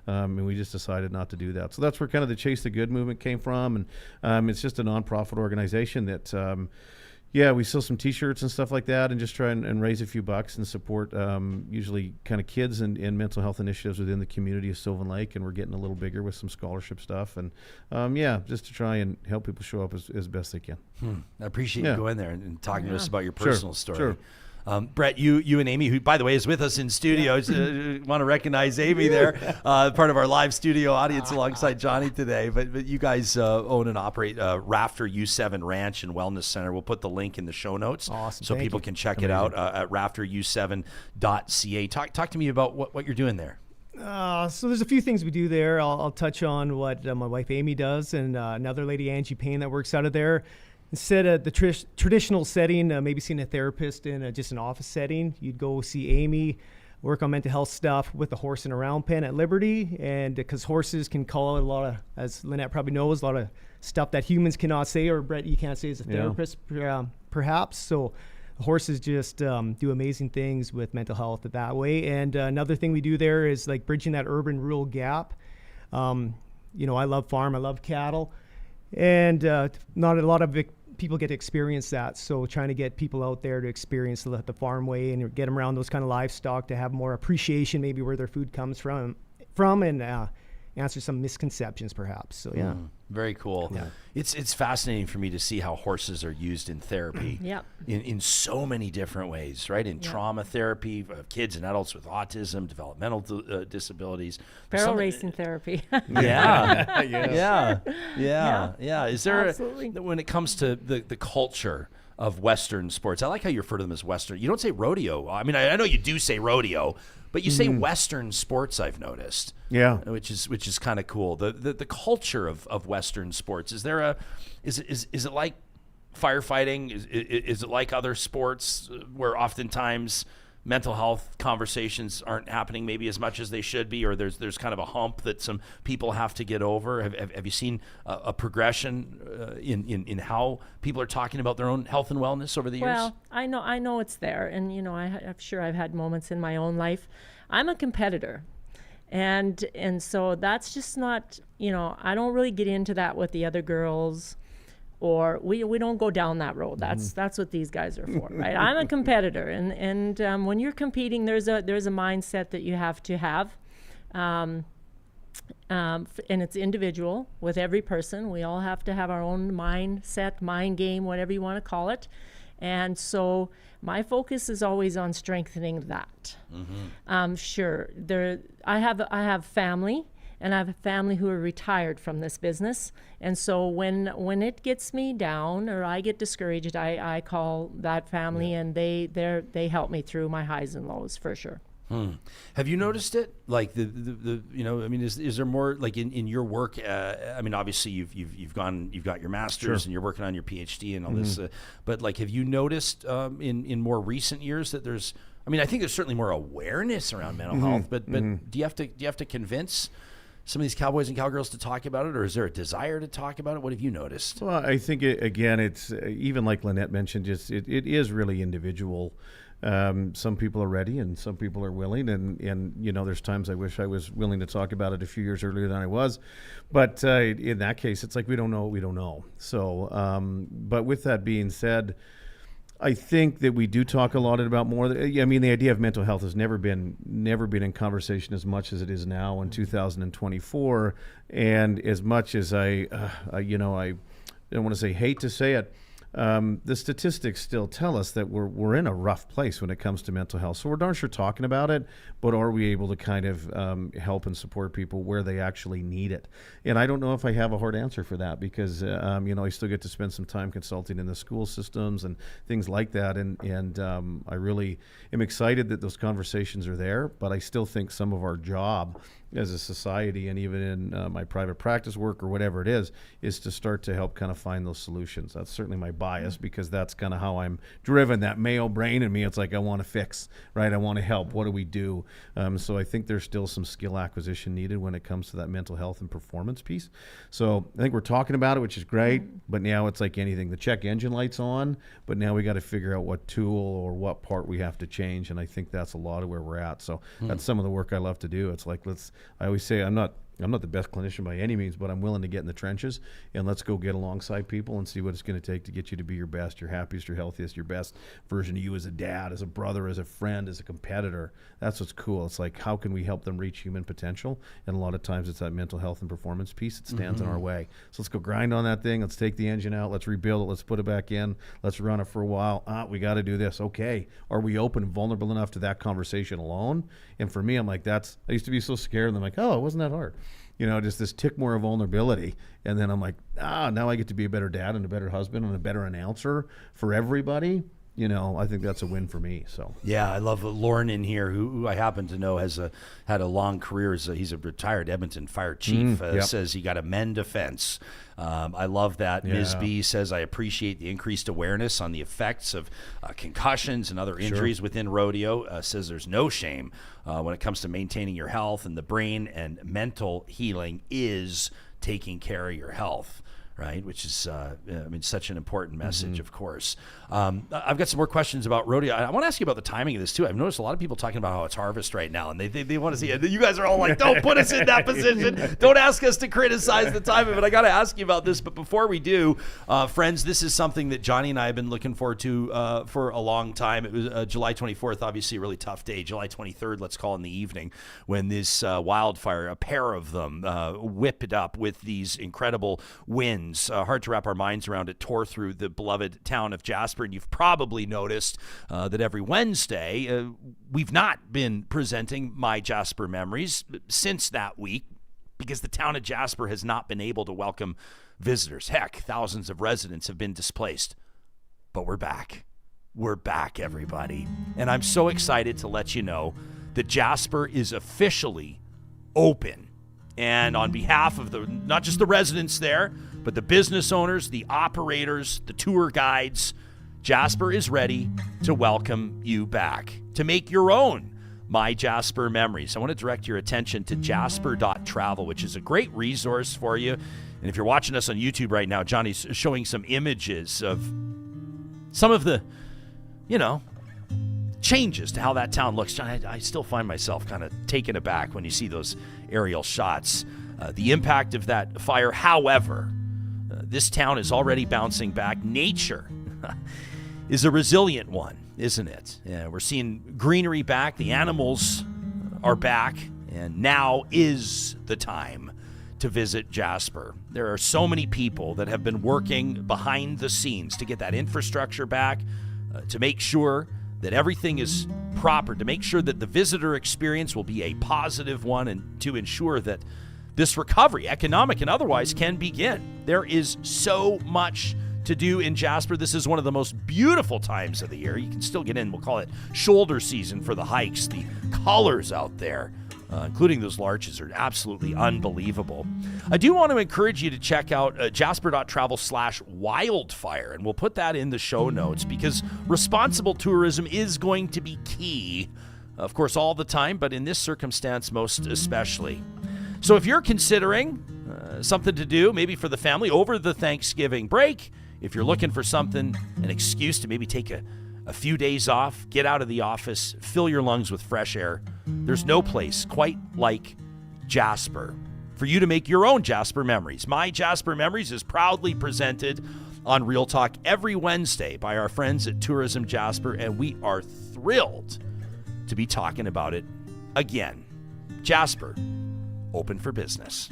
and we just decided not to do that. So that's where kind of the Chase the Good movement came from. And it's just a nonprofit organization that, we sell some T-shirts and stuff like that and just try and raise a few bucks and support usually kind of kids and mental health initiatives within the community of Sylvan Lake. And we're getting a little bigger with some scholarship stuff. And, just to try and help people show up as best they can. I appreciate you going there and talking to us about your personal story. Sure. Brett, you and Amy, who, by the way, is with us in studio. Want to recognize Amy there, part of our live studio audience alongside Johnny today. But you guys own and operate Rafter U7 Ranch and Wellness Center. We'll put the link in the show notes so people can check it out at rafteru7.ca. Talk to me about what you're doing there. So there's a few things we do there. I'll touch on what my wife Amy does and another lady, Angie Payne, that works out of there. Instead of the traditional setting, maybe seeing a therapist in just an office setting, you'd go see Amy, work on mental health stuff with the horse in a round pen at Liberty. And because horses can call out a lot of, as Lynette probably knows, a lot of stuff that humans cannot say, or Brett, you can't say as a therapist, perhaps. So horses just do amazing things with mental health that way. And another thing we do there is like bridging that urban-rural gap. I love farm, I love cattle. And not a lot of people get to experience that. So trying to get people out there to experience the farm way and get them around those kind of livestock to have more appreciation, maybe where their food comes from and answer some misconceptions perhaps. So very cool. Yeah. It's fascinating for me to see how horses are used in therapy in so many different ways, right? In trauma therapy of kids and adults with autism, developmental disabilities. Barrel racing therapy. Yeah. Is there, Absolutely. when it comes to the culture of Western sports, I like how you refer to them as Western. You don't say rodeo. I mean, I know you do say rodeo, but you say Western sports, I've noticed. Yeah. Which is kind of cool. The culture of Western sports, is it like firefighting? Is it like other sports where oftentimes mental health conversations aren't happening maybe as much as they should be, or there's kind of a hump that some people have to get over? Have you seen a progression in how people are talking about their own health and wellness over the years? Well, I know it's there, and I'm sure I've had moments in my own life. I'm a competitor, and so that's just not, I don't really get into that with the other girls. Or we don't go down that road. That's what these guys are for, right? I'm a competitor, and when you're competing, there's a mindset that you have to have, and it's individual with every person. We all have to have our own mindset, mind game, whatever you want to call it, and so my focus is always on strengthening that. Sure, I have family. And I have a family who are retired from this business. And so when it gets me down or I get discouraged, I call that family and they help me through my highs and lows for sure. Have you noticed it? Like is there more like in your work? Obviously you've got your master's and you're working on your PhD and all this. But like, have you noticed in more recent years that there's? I think there's certainly more awareness around mental health. But do you have to convince some of these cowboys and cowgirls to talk about it, or is there a desire to talk about it? What have you noticed? Well, I think it's even like Lynette mentioned, just it is really individual. Some people are ready and some people are willing, and there's times I wish I was willing to talk about it a few years earlier than I was, but in that case, it's like we don't know what we don't know. So, but with that being said, I think that we do talk a lot about more. The idea of mental health has never been in conversation as much as it is now in 2024. And as much as I don't want to say hate to say it, the statistics still tell us that we're in a rough place when it comes to mental health. So we're darn sure talking about it, but are we able to kind of help and support people where they actually need it? And I don't know if I have a hard answer for that because, I still get to spend some time consulting in the school systems and things like that. And I really am excited that those conversations are there, but I still think some of our job as a society, and even in my private practice work or whatever it is to start to help kind of find those solutions. That's certainly my bias, because that's kind of how I'm driven. That male brain in me, it's like I want to fix, right? I want to help. What do we do? So I think there's still some skill acquisition needed when it comes to that mental health and performance piece. So I think we're talking about it, which is great, but now it's like anything. The check engine light's on, but now we got to figure out what tool or what part we have to change, and I think that's a lot of where we're at. So that's some of the work I love to do. It's like, I always say I'm not the best clinician by any means, but I'm willing to get in the trenches and let's go get alongside people and see what it's going to take to get you to be your best, your happiest, your healthiest, your best version of you as a dad, as a brother, as a friend, as a competitor. That's what's cool. It's like, how can we help them reach human potential? And a lot of times it's that mental health and performance piece that stands in our way. So let's go grind on that thing. Let's take the engine out. Let's rebuild it. Let's put it back in. Let's run it for a while. We got to do this. Okay. Are we open and vulnerable enough to that conversation alone? And for me, I'm like, I used to be so scared, and I'm like, oh, it wasn't that hard. Just this tick more of vulnerability. And then I'm like, now I get to be a better dad and a better husband and a better announcer for everybody. I think that's a win for me. So yeah, I love Lauren in here, who I happen to know has had a long career. He's a retired Edmonton fire chief. Says he got a men defense. I love that. Yeah. Ms. B says, I appreciate the increased awareness on the effects of concussions and other injuries within rodeo. Says there's no shame when it comes to maintaining your health, and the brain and mental healing is taking care of your health. Right, which is, such an important message, of course. I've got some more questions about rodeo. I want to ask you about the timing of this, too. I've noticed a lot of people talking about how it's harvest right now, and they want to see it. You guys are all like, don't put us in that position. Don't ask us to criticize the time of it. I got to ask you about this. But before we do, friends, this is something that Johnny and I have been looking forward to for a long time. It was July 24th, obviously a really tough day. July 23rd, let's call in the evening, when this wildfire, a pair of them, whipped up with these incredible winds. Hard to wrap our minds around. It tore through the beloved town of Jasper, and you've probably noticed that every Wednesday we've not been presenting MyJasper Memories since that week, because the town of Jasper has not been able to welcome visitors. Heck, thousands of residents have been displaced. But we're back. We're back, everybody. And I'm so excited to let you know that Jasper is officially open. And on behalf of not just the residents there, but the business owners, the operators, the tour guides, Jasper is ready to welcome you back, to make your own MyJasper Memories. I want to direct your attention to jasper.travel, which is a great resource for you. And if you're watching us on YouTube right now, Johnny's showing some images of some of the, changes to how that town looks. I still find myself kind of taken aback when you see those aerial shots. The impact of that fire, however, this town is already bouncing back. Nature is a resilient one, isn't it? Yeah, we're seeing greenery back. The animals are back, and now is the time to visit Jasper. There are so many people that have been working behind the scenes to get that infrastructure back, to make sure that everything is proper, to make sure that the visitor experience will be a positive one, and to ensure that this recovery, economic and otherwise, can begin. There is so much to do in Jasper. This is one of the most beautiful times of the year. You can still get in. We'll call it shoulder season for the hikes. The colors out there, including those larches, are absolutely unbelievable. I do want to encourage you to check out jasper.travel/wildfire, and we'll put that in the show notes, because responsible tourism is going to be key, of course, all the time, but in this circumstance most especially. So if you're considering something to do, maybe for the family over the Thanksgiving break, if you're looking for something, an excuse to maybe take a few days off, get out of the office, fill your lungs with fresh air, there's no place quite like Jasper for you to make your own Jasper Memories. MyJasper Memories is proudly presented on Real Talk every Wednesday by our friends at Tourism Jasper, and we are thrilled to be talking about it again. Jasper, open for business.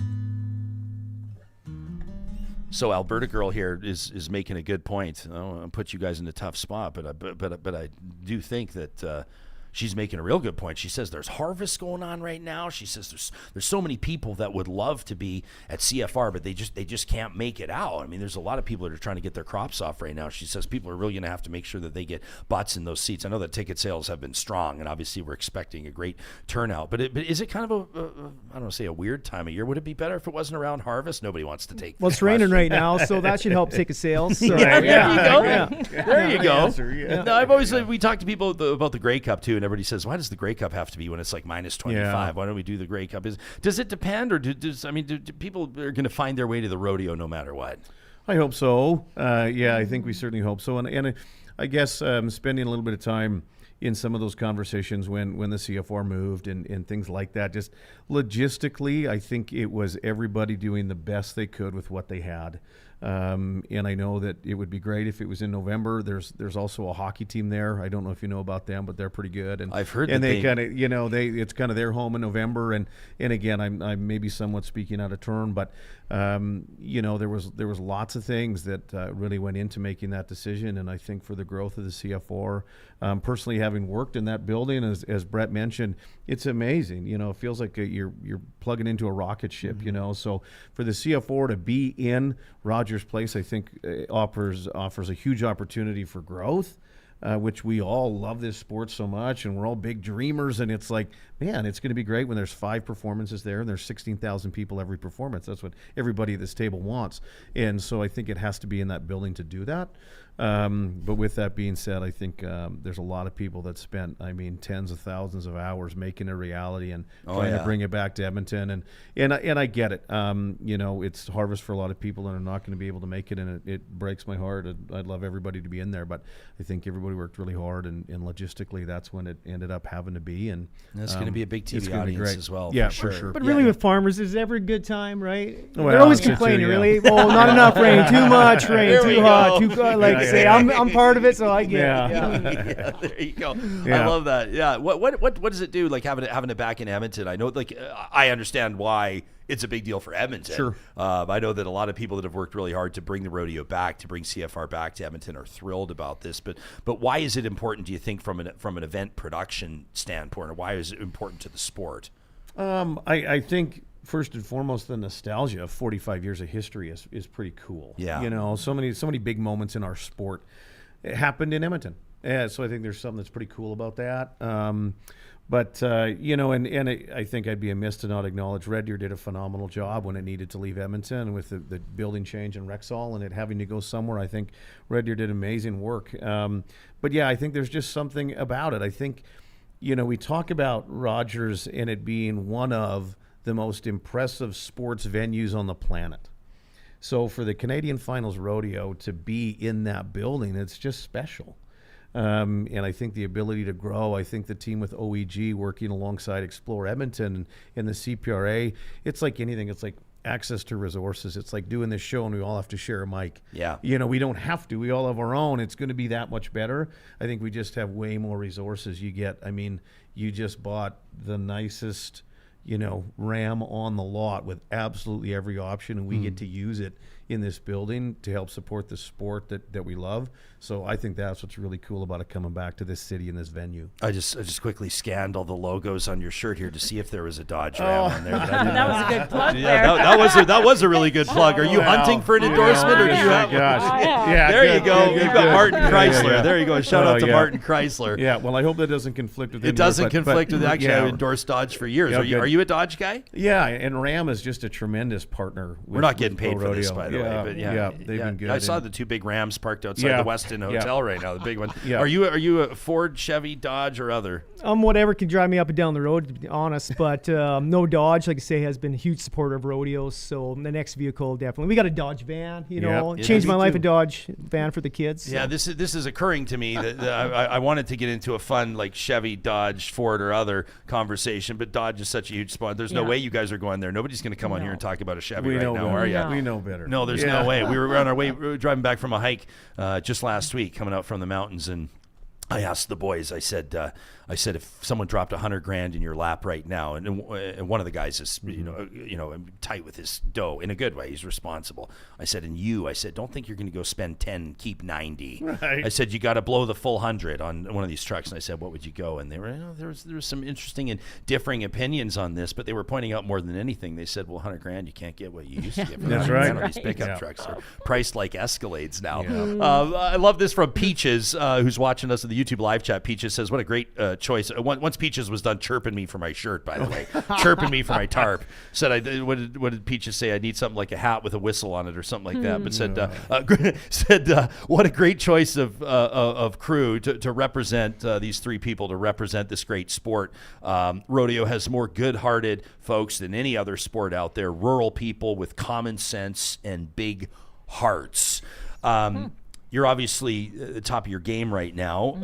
So Alberta Girl here is making a good point. I'll put you guys in a tough spot, but I do think that she's making a real good point. She says there's harvest going on right now. She says there's so many people that would love to be at CFR, but they just can't make it out. I mean, there's a lot of people that are trying to get their crops off right now. She says people are really going to have to make sure that they get butts in those seats. I know that ticket sales have been strong, and obviously we're expecting a great turnout. But is it kind of I don't know, say a weird time of year? Would it be better if it wasn't around harvest? Nobody wants to take. Well, it's raining right now, so that should help ticket sales. So. There you go. Yeah. There you go. Answer, yeah. No, I've always we talk to people about the Grey Cup too, and everybody says, "Why does the Grey Cup have to be when it's like minus 25? Yeah. Why don't we do the Grey Cup?" Does it depend, or do people are going to find their way to the rodeo no matter what? I hope so. Yeah, I think we certainly hope so. And I guess spending a little bit of time in some of those conversations when the CFR moved and things like that, just logistically, I think it was everybody doing the best they could with what they had. And I know that it would be great if it was in November. There's also a hockey team there. I don't know if you know about them, but they're pretty good. And I've heard and that they kind of it's kind of their home in November. And again, I'm maybe somewhat speaking out of turn, but there was lots of things that really went into making that decision. And I think for the growth of the CFR, personally having worked in that building, as Brett mentioned, it's amazing. It feels like you're plugging into a rocket ship. So for the CFR to be in Rogers Place, I think offers a huge opportunity for growth, which we all love this sport so much, and we're all big dreamers. And it's like, man, it's going to be great when there's 5 performances there and there's 16,000 people every performance. That's what everybody at this table wants. And so I think it has to be in that building to do that. But with that being said, I think there's a lot of people that spent, tens of thousands of hours making it a reality and trying to bring it back to Edmonton. And I get it. It's harvest for a lot of people and are not going to be able to make it, and it breaks my heart. I'd love everybody to be in there, but I think everybody worked really hard, and logistically, that's when it ended up having to be. And that's going to be a big TV audience as well. Yeah, for sure. But really, with farmers, is every good time, right? Well, they're always it's true, complaining, yeah. really. Oh, not enough rain, too much rain, There we too hot, go. too cold. Like, say, I'm part of it, so I get it. Yeah, there you go. Yeah. I love that. Yeah. What does it do? Like having it back in Edmonton. I know, I understand why it's a big deal for Edmonton. Sure. I know that a lot of people that have worked really hard to bring the rodeo back, to bring CFR back to Edmonton, are thrilled about this. But why is it important, do you think, from an event production standpoint, or why is it important to the sport? I think first and foremost, the nostalgia of 45 years of history is pretty cool. Yeah. So many big moments in our sport happened in Edmonton. So I think there's something that's pretty cool about that. I think I'd be amiss to not acknowledge Red Deer did a phenomenal job when it needed to leave Edmonton with the building change in Rexall and it having to go somewhere. I think Red Deer did amazing work. I think there's just something about it. I think, we talk about Rogers and it being one of the most impressive sports venues on the planet. So for the Canadian Finals Rodeo to be in that building, it's just special. And I think the ability to grow, I think the team with OEG working alongside Explore Edmonton and the CPRA, it's like anything. It's like access to resources. It's like doing this show and we all have to share a mic. Yeah. We don't have to. We all have our own. It's going to be that much better. I think we just have way more resources. You just bought the nicest, Ram on the lot with absolutely every option, and we get to use it in this building to help support the sport that we love. So I think that's what's really cool about it coming back to this city and this venue. I just quickly scanned all the logos on your shirt here to see if there was a Dodge Ram on there. But I didn't That know. was a good plug there. that was a really good plug. Are you hunting for an endorsement, or do you have? Yeah, There you good, go. good, You've good, got good. Martin Yeah, Chrysler. yeah. There you go. Shout out to yeah. Martin Chrysler. Yeah, well, I hope that doesn't conflict with It doesn't conflict with. Actually, yeah. I've endorsed Dodge for years. Yeah, Are good. you a Dodge guy? Yeah, and Ram is just a tremendous partner. We're not getting paid for this, Rodeo. by the way. But yeah, they've been good. I saw and- the 2 big Rams parked outside Yeah. the Westin Hotel right now. The big one. Yeah. Are you a Ford, Chevy, Dodge, or other? Whatever can drive me up and down the road, to be honest. But no, Dodge, like I say, has been a huge supporter of rodeos. So the next vehicle, definitely. We got a Dodge van, Yeah, changed me my life, too. a Dodge van for the kids. Yeah, this is occurring to me that I wanted to get into a fun like Chevy, Dodge, Ford, or other conversation, but Dodge is such a huge spot. There's no Yeah. way you guys are going there. Nobody's going to come on here and talk about a Chevy We right know now, better. are you? No. We know better. No, there's no way. We were on our way, we were driving back from a hike just last week, coming out from the mountains, and I asked the boys, I said, if someone dropped $100,000 in your lap right now, and one of the guys is, tight with his dough in a good way, he's responsible. I said, don't think you're going to go spend 10, keep 90. Right. I said, you got to blow the full 100 on one of these trucks. And I said, what would you go? And they were, there was some interesting and differing opinions on this, but they were pointing out more than anything. They said, well, $100,000, you can't get what you used to get. For That's $100,000 right. on these pickup trucks are priced like Escalades now. Yeah. I love this from Peaches, who's watching us in the YouTube live chat. Peaches says, what a great choice. Once Peaches was done chirping me for my shirt, by the way, chirping me for my tarp. Said, what did Peaches say? I need something like a hat with a whistle on it or something like that. But said, what a great choice of crew to represent these three people, to represent this great sport. Rodeo has more good-hearted folks than any other sport out there, rural people with common sense and big hearts. You're obviously at the top of your game right now,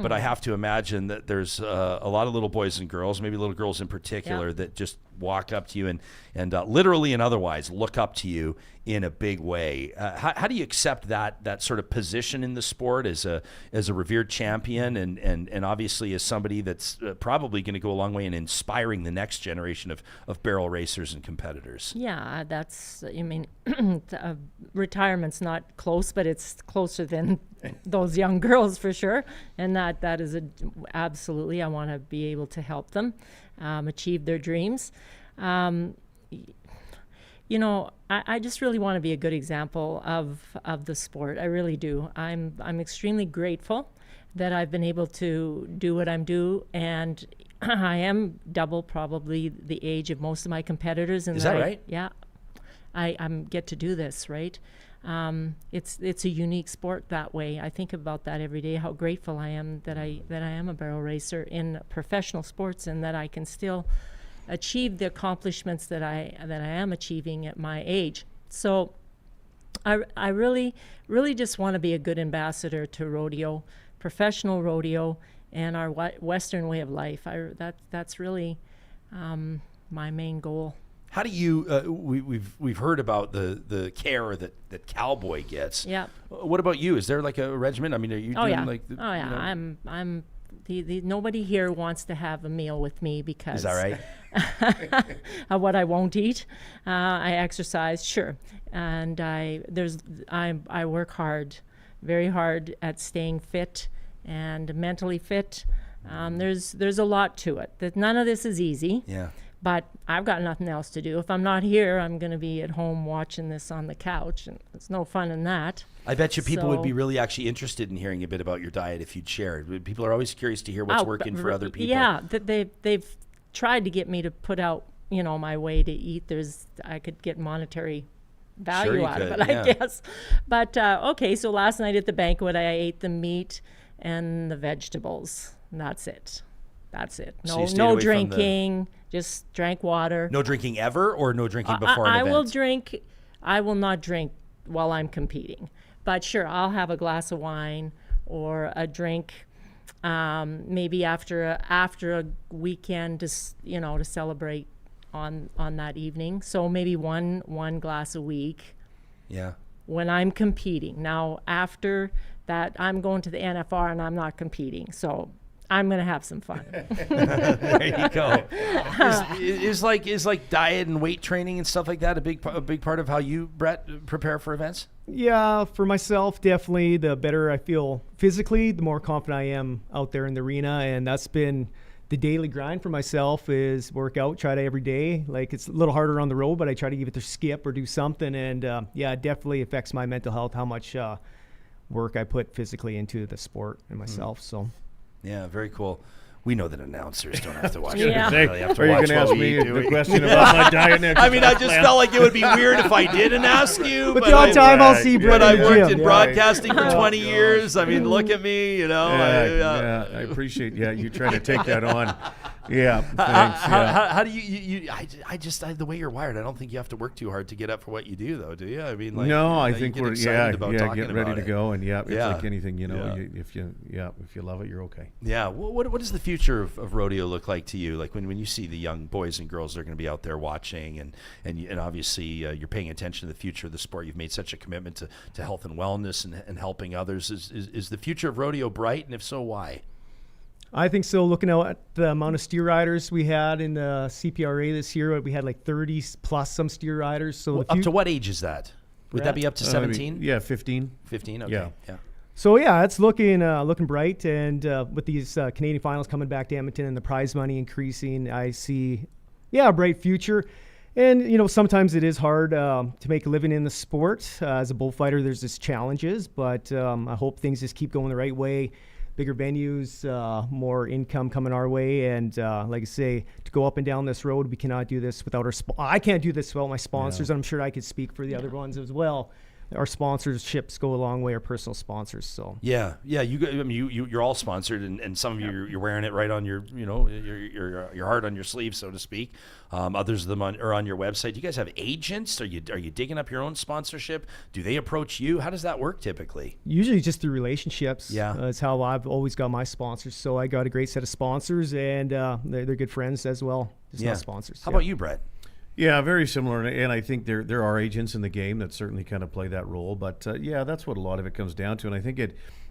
but I have to imagine that there's a lot of little boys and girls, maybe little girls in particular, that just walk up to you and literally and otherwise look up to you in a big way. How do you accept that sort of position in the sport as a revered champion and obviously as somebody that's probably going to go a long way in inspiring the next generation of barrel racers and competitors? Yeah, that's, retirement's not close, but it's closer than those young girls for sure. And that is absolutely, I want to be able to help them achieve their dreams. I just really want to be a good example of the sport. I really do. I'm extremely grateful that I've been able to do what I'm doing, and I am double probably the age of most of my competitors. And is that right? Yeah, I get to do this, right? It's a unique sport that way. I think about that every day. How grateful I am that I am a barrel racer in professional sports, and that I can still achieve the accomplishments that I am achieving at my age. So I really just want to be a good ambassador to rodeo, professional rodeo, and our Western way of life. That's really my main goal. How do you? We've heard about the care that cowboy gets. Yeah. What about you? Is there like a regimen? I mean, are you doing like? I'm. Nobody here wants to have a meal with me because. Is that right? of what I won't eat. I exercise, sure, and I work hard, very hard at staying fit and mentally fit. There's a lot to it. That none of this is easy. Yeah. But I've got nothing else to do. If I'm not here, I'm going to be at home watching this on the couch, and it's no fun in that. I bet you people would be really actually interested in hearing a bit about your diet if you'd share. People are always curious to hear what's working for other people. Yeah, they've tried to get me to put out, my way to eat. I could get monetary value out of it, I guess. But okay, so last night at the banquet, I ate the meat and the vegetables. And that's it. No drinking. Just drank water. No drinking ever, or no drinking before an event? I will not drink while I'm competing. But sure, I'll have a glass of wine or a drink, maybe after a weekend to celebrate on that evening. So maybe one glass a week. Yeah. When I'm competing. Now after that, I'm going to the NFR and I'm not competing. So I'm going to have some fun. There you go. Is like diet and weight training and stuff like that a big part of how you, Brett, prepare for events? Yeah, for myself, definitely. The better I feel physically, the more confident I am out there in the arena, and that's been the daily grind for myself. Is work out, try to every day. Like, it's a little harder on the road, but I try to give it to skip or do something, and it definitely affects my mental health how much work I put physically into the sport and myself. So. Yeah, very cool. We know that announcers don't have to watch. Yeah. Really have to Are you watch going to ask what me we do. the question about my diet next? I mean, I just felt like it would be weird if I didn't ask you. But the odd time I'll see Brett But in I the worked gym. in broadcasting for 20 years. I mean, look at me, I appreciate you trying to take that on. Yeah, thanks. How do you the way you're wired, I don't think you have to work too hard to get up for what you do, though, do you? I mean, like, no, I you think get we're excited about talking getting ready about to it. go, and it's Yeah. like anything, Yeah. if you love it, you're okay. Yeah. What does the future of rodeo look like to you? Like when you see the young boys and girls that are going to be out there watching, and obviously you're paying attention to the future of the sport. You've made such a commitment to health and wellness and helping others. Is the future of rodeo bright, and if so, why? I think so. Looking out at the amount of steer riders we had in the CPRA this year, we had like 30 plus some steer riders. So Up to what age is that? Would that be up to 17? Yeah, 15. 15. Okay. Yeah. So yeah, it's looking bright, and with these Canadian Finals coming back to Edmonton and the prize money increasing, I see a bright future. And sometimes it is hard to make a living in the sport. As a bullfighter, there's just challenges, but I hope things just keep going the right way. Bigger venues, more income coming our way, and like I say, to go up and down this road, we cannot do this without I can't do this without my sponsors, and I'm sure I could speak for the other ones as well. Our sponsorships go a long way, our personal sponsors. So yeah. You're all sponsored, and some of you you're wearing it right on your your heart on your sleeve, so to speak. Others of them are on your website. Do you guys have agents? Are you digging up your own sponsorship? Do they approach you? How does that work typically? Usually just through relationships. Yeah, that's how I've always got my sponsors. So I got a great set of sponsors, and they're good friends as well. Just not sponsors. How about you, Brett? Yeah, very similar, and I think there are agents in the game that certainly kind of play that role. But that's what a lot of it comes down to, and I think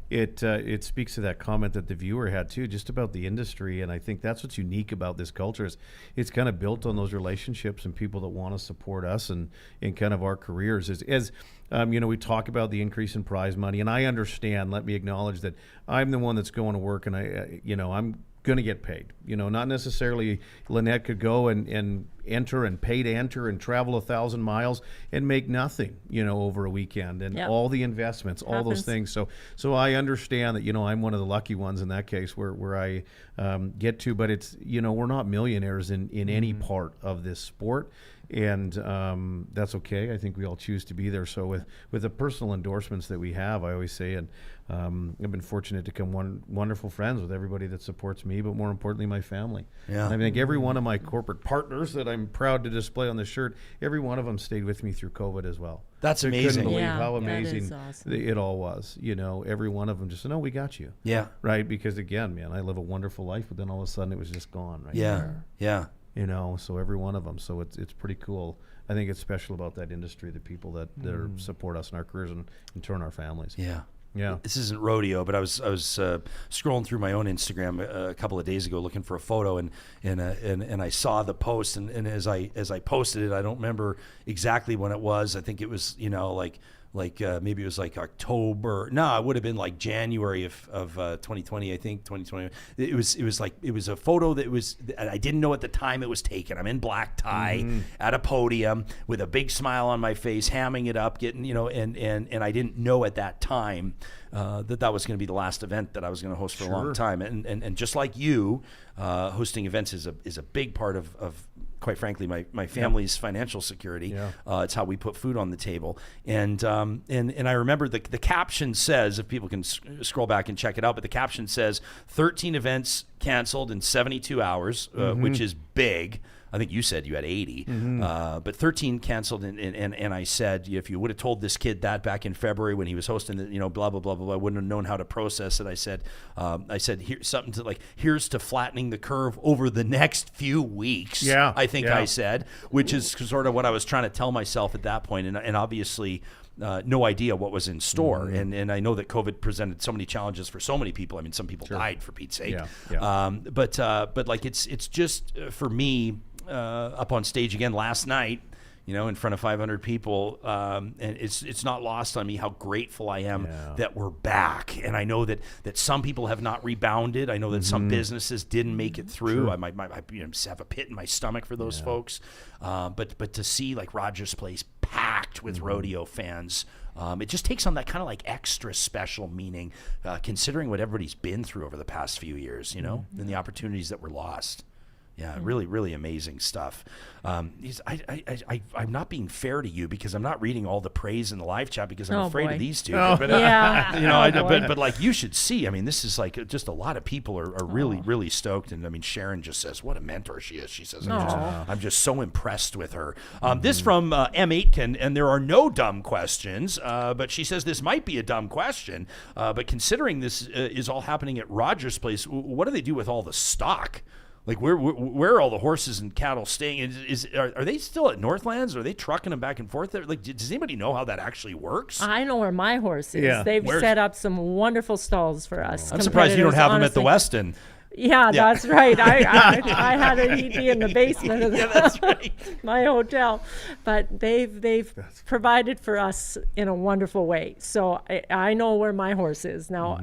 it speaks to that comment that the viewer had too, just about the industry. And I think that's what's unique about this culture is it's kind of built on those relationships and people that want to support us and in kind of our careers. As we talk about the increase in prize money, and I understand. Let me acknowledge that I'm the one that's going to work, and I'm going to get paid. Not necessarily Lynette could go and enter and pay to enter and travel 1,000 miles and make nothing, over a weekend, and all the investments, all those things. So I understand that, I'm one of the lucky ones in that case where I get to, but it's, we're not millionaires in any part of this sport. And that's okay. I think we all choose to be there. So with the personal endorsements that we have, I always say, and I've been fortunate to become wonderful friends with everybody that supports me, but more importantly, my family. Yeah. And I think every one of my corporate partners that I'm proud to display on the shirt, every one of them stayed with me through COVID as well. That's amazing. Couldn't believe how amazing that is awesome. it all was. Every one of them just said, "No, we got you." Yeah. Right. Because again, man, I live a wonderful life, but then all of a sudden it was just gone. Right. Yeah. There. Yeah. So every one of them. So it's pretty cool. I think it's special about that industry, the people that support us in our careers and in turn our families. Yeah. Yeah. This isn't rodeo, but I was scrolling through my own Instagram a couple of days ago looking for a photo, and I saw the post, and as I posted it, I don't remember exactly when it was. I think it was maybe it was like October. No, it would have been like January of 2020. I think 2020. It was a photo that was. I didn't know at the time it was taken. I'm in black tie at a podium with a big smile on my face, hamming it up, getting and I didn't know at that time that was going to be the last event that I was going to host for a long time. And just like you, hosting events is a big part of quite frankly, my family's financial security. Yeah. It's how we put food on the table. And I remember the caption says, if people can scroll back and check it out, but the caption says 13 events canceled in 72 hours, which is big. I think you said you had 80, but 13 canceled. And I said, if you would have told this kid that back in February when he was hosting the, blah, blah, blah, blah, I wouldn't have known how to process it. I said, here's something to here's to flattening the curve over the next few weeks. Yeah. I think I said, which is sort of what I was trying to tell myself at that point. And obviously, no idea what was in store. And I know that COVID presented so many challenges for so many people. I mean, some people died, for Pete's sake. Yeah. But like, it's just for me, up on stage again last night, in front of 500 people, and it's not lost on me how grateful I am that we're back. And I know that some people have not rebounded. I know that some businesses didn't make it through. I might have a pit in my stomach for those folks. But to see like Rogers Place packed with rodeo fans, it just takes on that kind of like extra special meaning, considering what everybody's been through over the past few years, and the opportunities that were lost. Yeah, really, really amazing stuff. I'm not being fair to you because I'm not reading all the praise in the live chat because I'm afraid of these two. But, but like you should see. I mean, this is like just a lot of people are really, really stoked. And I mean, Sharon just says, "What a mentor she is." She says, "I'm just so impressed with her." This from M. Aitken, and there are no dumb questions, but she says this might be a dumb question. But considering this is all happening at Rogers Place, what do they do with all the stock? Like where are all the horses and cattle staying? Are they still at Northlands? Are they trucking them back and forth there? Like, does anybody know how that actually works? I know where my horse is. Yeah. They've set up some wonderful stalls for us. I'm surprised you don't have them at the honestly. Westin. Yeah, that's right. I had it be in the basement of that's right. my hotel, but they've provided for us in a wonderful way. So I know where my horse is now.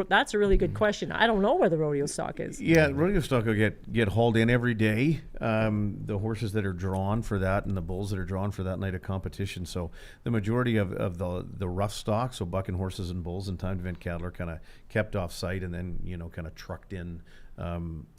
That's a really good question. I don't know where the rodeo stock is. Yeah, rodeo stock will get hauled in every day. The horses that are drawn for that and the bulls that are drawn for that night of competition. So the majority of the rough stock, so bucking horses and bulls and timed event cattle, are kind of kept off site and then kind of trucked in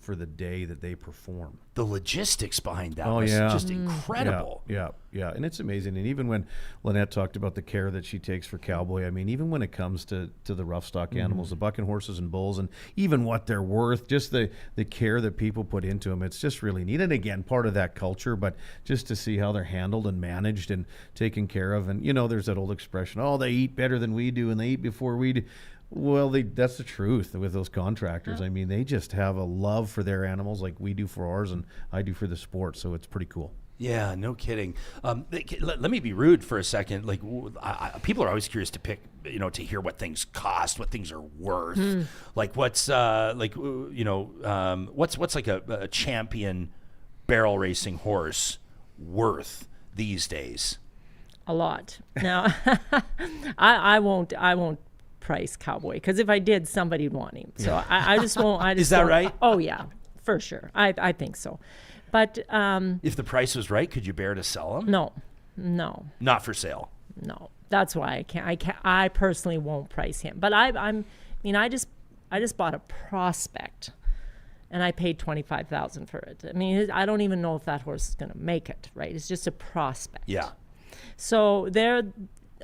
for the day that they perform. The logistics behind that Oh, was yeah. just incredible. Yeah, and it's amazing. And even when Lynette talked about the care that she takes for Cowboy, I mean, even when it comes to the rough stock animals, the bucking horses and bulls, and even what they're worth, just the care that people put into them, it's just really neat. And again, part of that culture, but just to see how they're handled and managed and taken care of. And, there's that old expression, oh, they eat better than we do and they eat before we do. Well, that's the truth with those contractors. I mean, they just have a love for their animals like we do for ours and I do for the sport. So it's pretty cool. Yeah, no kidding. Let me be rude for a second. Like, people are always curious to pick, to hear what things cost, what things are worth. Like, what's like a champion barrel racing horse worth these days? A lot. Now, I won't price Cowboy because if I did, somebody'd want him. So I just won't. Is that right? Oh yeah, for sure. I think so. But if the price was right, could you bear to sell them? No, Not for sale. no. That's why I can't. I personally won't price him. But I just bought a prospect, and I paid $25,000 for it. I mean, I don't even know if that horse is going to make it. Right? It's just a prospect. Yeah. So they're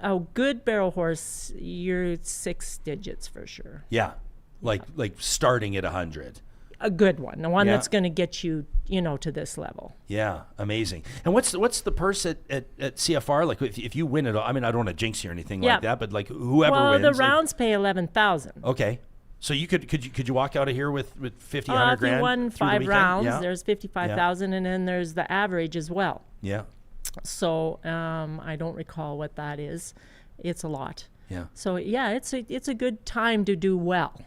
a good barrel horse. You're 6 digits for sure. Yeah. Like starting at 100. A good one, the one Yeah. that's going to get you, to this level. Yeah, amazing. And what's the purse at CFR? Like if you win it, I mean, I don't want to jinx you or anything like that, but like whoever wins. Well, the rounds pay $11,000. Okay. So could you walk out of here with 50, 100 if you grand? won through the 5 weekend? rounds, Yeah. there's 55,000, and then there's the average as well. Yeah. So I don't recall what that is. It's a lot. Yeah. So yeah, it's a good time to do well.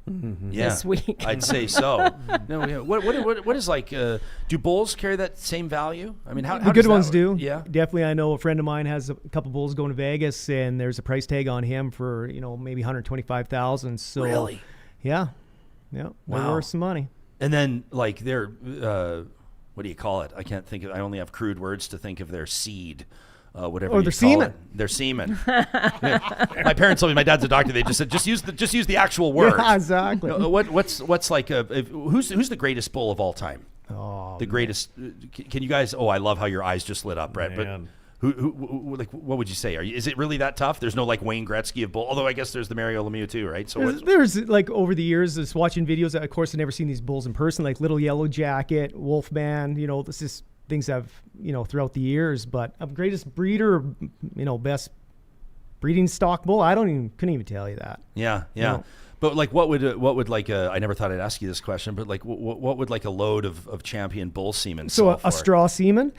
Yeah, this week. I'd say so. No, yeah. What is like? Do bulls carry that same value? I mean, how The does good that ones work? do. Yeah. Definitely. I know a friend of mine has a couple bulls going to Vegas, and there's a price tag on him for maybe $125,000. So Really? Yeah. They're Wow. worth some money. And then like they're what do you call it? I can't think of. I only have crude words to think of their seed. Whatever. Or you their call semen. it. Their semen. My parents told me. My dad's a doctor. They just said just use the actual word. Yeah, exactly. What's like who's the greatest bull of all time? Oh, The greatest. Can you guys? Oh, I love how your eyes just lit up, Brett. Man. But who like what would you say? Is it really that tough? There's no like Wayne Gretzky of bull. Although I guess there's the Mario Lemieux too, right? So There's like over the years, just watching videos. Of course, I've never seen these bulls in person, like Little Yellow Jacket, Wolfman. This is things I've throughout the years. But greatest breeder, best breeding stock bull. Couldn't even tell you that. yeah. No. But like, what would like I never thought I'd ask you this question, but like, what would like a load of champion bull semen So sell for? a straw semen,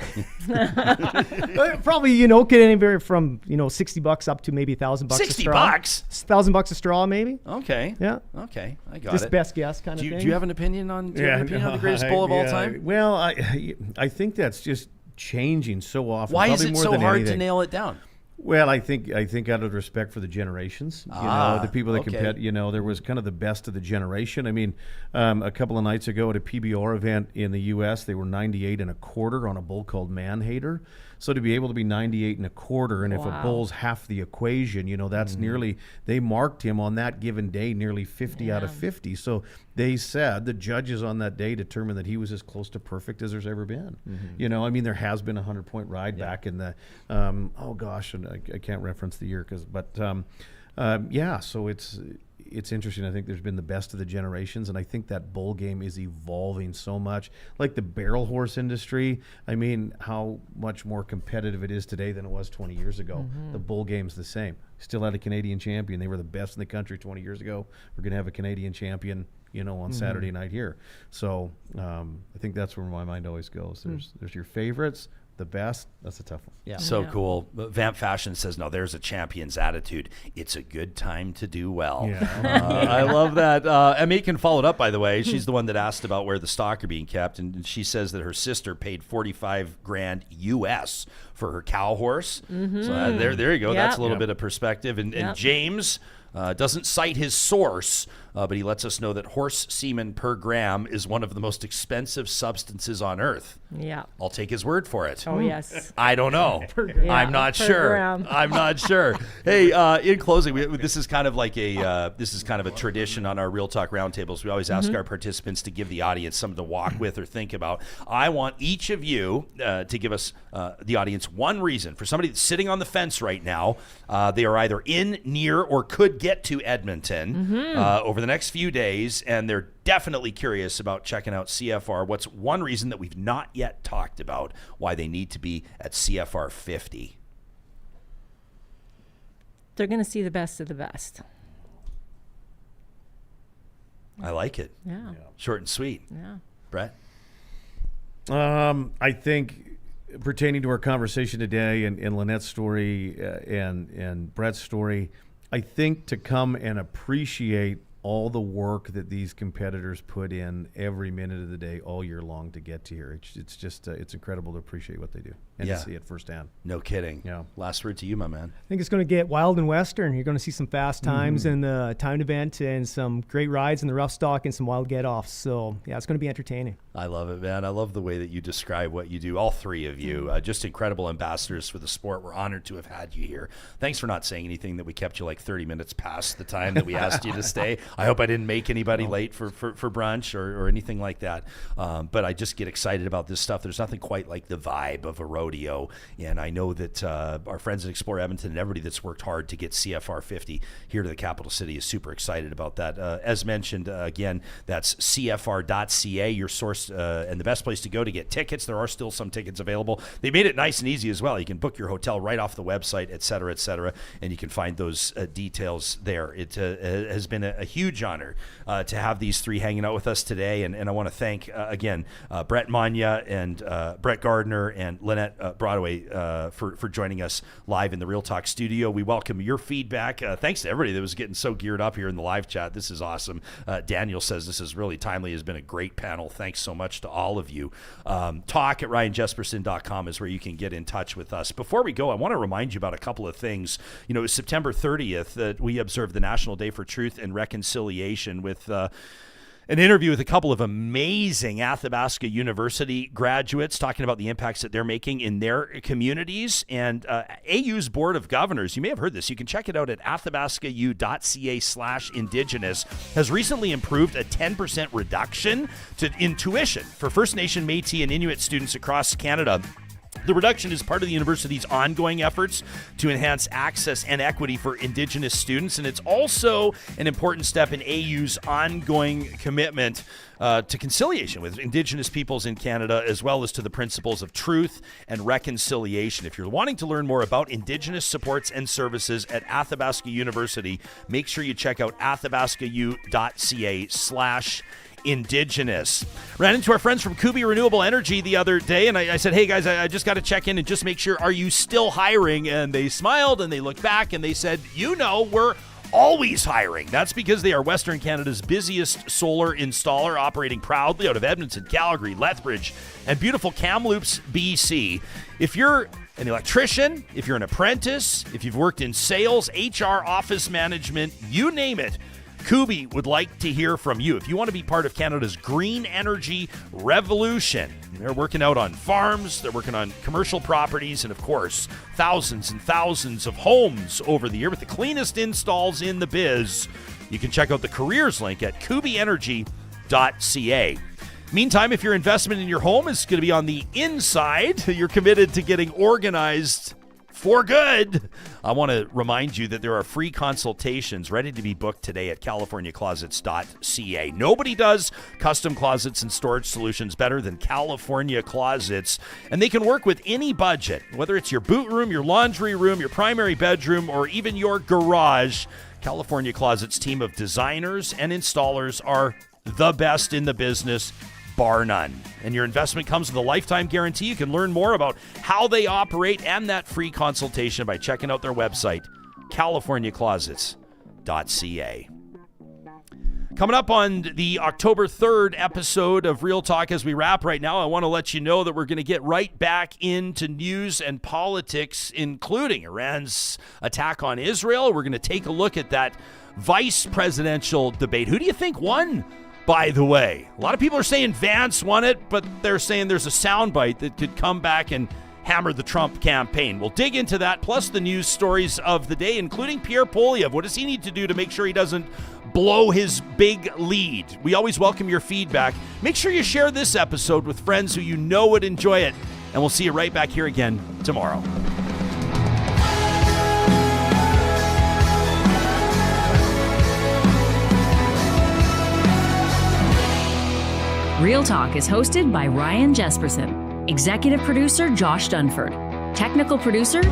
probably get anywhere from $60 up to maybe $1,000 a $60? straw. $1,000 a straw, maybe. Okay. Yeah. Okay, I got Just it. best guess kind Do of you, thing. do you have an opinion on? Do you have an opinion on the greatest bull of all time? Well, I think that's just changing so often. Why is probably it more so than hard to anything. nail it down? Well, I think out of respect for the generations, the people that okay. compete, there was kind of the best of the generation. I mean, a couple of nights ago at a PBR event in the U.S., they were 98 1/4 on a bull called Man Hater. So to be able to be 98 and a quarter, and if a Wow. bull's half the equation, that's nearly, they marked him on that given day nearly 50 out of 50. So they said, the judges on that day determined that he was as close to perfect as there's ever been. There has been a 100-point ride back in the, and I can't reference the year, so it's interesting. I think there's been the best of the generations, and I think that bull game is evolving so much. Like the barrel horse industry, how much more competitive it is today than it was 20 years ago. The bull game's the same. Still had a Canadian champion. They were the best in the country 20 years ago. We're going to have a Canadian champion, on Saturday night here. So I think that's where my mind always goes. There's your favorites. The best, that's a tough one. Yeah. So cool. Vamp Fashion says, no, there's a champion's attitude. It's a good time to do well. Yeah. I love that. Megan followed up, by the way. She's the one that asked about where the stock are being kept. And she says that her sister paid $45,000 US for her cow horse. So there you go. Yeah. That's a little bit of perspective. And James doesn't cite his source, but he lets us know that horse semen per gram is one of the most expensive substances on earth. Yeah. I'll take his word for it. Oh, yes. I don't know. I'm not per sure. gram. I'm not sure. Hey, in closing, this is kind of like a tradition on our Real Talk roundtables. We always ask our participants to give the audience something to walk with or think about. I want each of you to give us, the audience, one reason for somebody that's sitting on the fence right now. They are either in, near, or could get to Edmonton over the next few days, and they're definitely curious about checking out CFR. What's one reason that we've not yet talked about why they need to be at CFR 50? They're going to see the best of the best. I like it. Yeah. Short and sweet. Yeah. Brett? I think pertaining to our conversation today and Lynette's story and Brett's story, I think to come and appreciate all the work that these competitors put in every minute of the day, all year long to get to here. It's just, it's incredible to appreciate what they do and to see it firsthand. No kidding. Yeah. Last word to you, my man. I think it's going to get wild and western. You're going to see some fast times in the timed event and some great rides in the rough stock and some wild get-offs. So, yeah, it's going to be entertaining. I love it, man. I love the way that you describe what you do, all three of you. Just incredible ambassadors for the sport. We're honored to have had you here. Thanks for not saying anything that we kept you like 30 minutes past the time that we asked you to stay. I hope I didn't make anybody late for brunch or anything like that. But I just get excited about this stuff. There's nothing quite like the vibe of a rodeo. And I know that our friends at Explore Edmonton and everybody that's worked hard to get CFR 50 here to the capital city is super excited about that. As mentioned, again, that's CFR.ca, your source and the best place to go to get tickets. There are still some tickets available. They made it nice and easy as well. You can book your hotel right off the website, et cetera, and you can find those details there. It has been a huge honor to have these three hanging out with us today, and I want to thank, again, Brett Monea and Brett Gardiner and Lynette Brodoway for joining us live in the Real Talk studio. We welcome your feedback. Thanks to everybody that was getting so geared up here in the live chat. This is awesome. Daniel says this is really timely. It has been a great panel. Thanks so much to all of you. Talk at ryanjespersen.com is where you can get in touch with us. Before we go, I want to remind you about a couple of things. It was September 30th that we observed the National Day for Truth and Reconciliation with an interview with a couple of amazing Athabasca University graduates talking about the impacts that they're making in their communities. And AU's Board of Governors, you may have heard this, you can check it out at athabascau.ca/indigenous, has recently approved a 10% reduction in tuition for First Nation, Métis, and Inuit students across Canada. The reduction is part of the university's ongoing efforts to enhance access and equity for Indigenous students, and it's also an important step in AU's ongoing commitment to conciliation with Indigenous peoples in Canada, as well as to the principles of truth and reconciliation. If you're wanting to learn more about Indigenous supports and services at Athabasca University, make sure you check out athabascau.ca/Indigenous. Ran into our friends from Kubi Renewable Energy the other day, and I said, hey guys, I just got to check in and just make sure, are you still hiring? And they smiled and they looked back and they said, we're always hiring. That's because they are Western Canada's busiest solar installer, operating proudly out of Edmonton, Calgary, Lethbridge, and beautiful Kamloops, BC. If you're an electrician, if you're an apprentice, if you've worked in sales, HR, office management, you name it, Kubi would like to hear from you. If you want to be part of Canada's green energy revolution, they're working out on farms, they're working on commercial properties, and of course, thousands and thousands of homes over the year with the cleanest installs in the biz. You can check out the careers link at kubienergy.ca. Meantime, if your investment in your home is going to be on the inside, you're committed to getting organized for good. I want to remind you that there are free consultations ready to be booked today at californiaclosets.ca. Nobody does custom closets and storage solutions better than California Closets, and they can work with any budget, whether it's your boot room, your laundry room, your primary bedroom, or even your garage. California Closets' team of designers and installers are the best in the business, bar none. And your investment comes with a lifetime guarantee. You can learn more about how they operate and that free consultation by checking out their website, californiaclosets.ca. Coming up on the October 3rd episode of Real Talk, as we wrap right now, I want to let you know that we're going to get right back into news and politics, including Iran's attack on Israel. We're going to take a look at that vice presidential debate. Who do you think won? By the way, a lot of people are saying Vance won it, but they're saying there's a soundbite that could come back and hammer the Trump campaign. We'll dig into that, plus the news stories of the day, including Pierre Poilievre. What does he need to do to make sure he doesn't blow his big lead? We always welcome your feedback. Make sure you share this episode with friends who you know would enjoy it, and we'll see you right back here again tomorrow. Real Talk is hosted by Ryan Jespersen. Executive producer Josh Dunford. Technical producer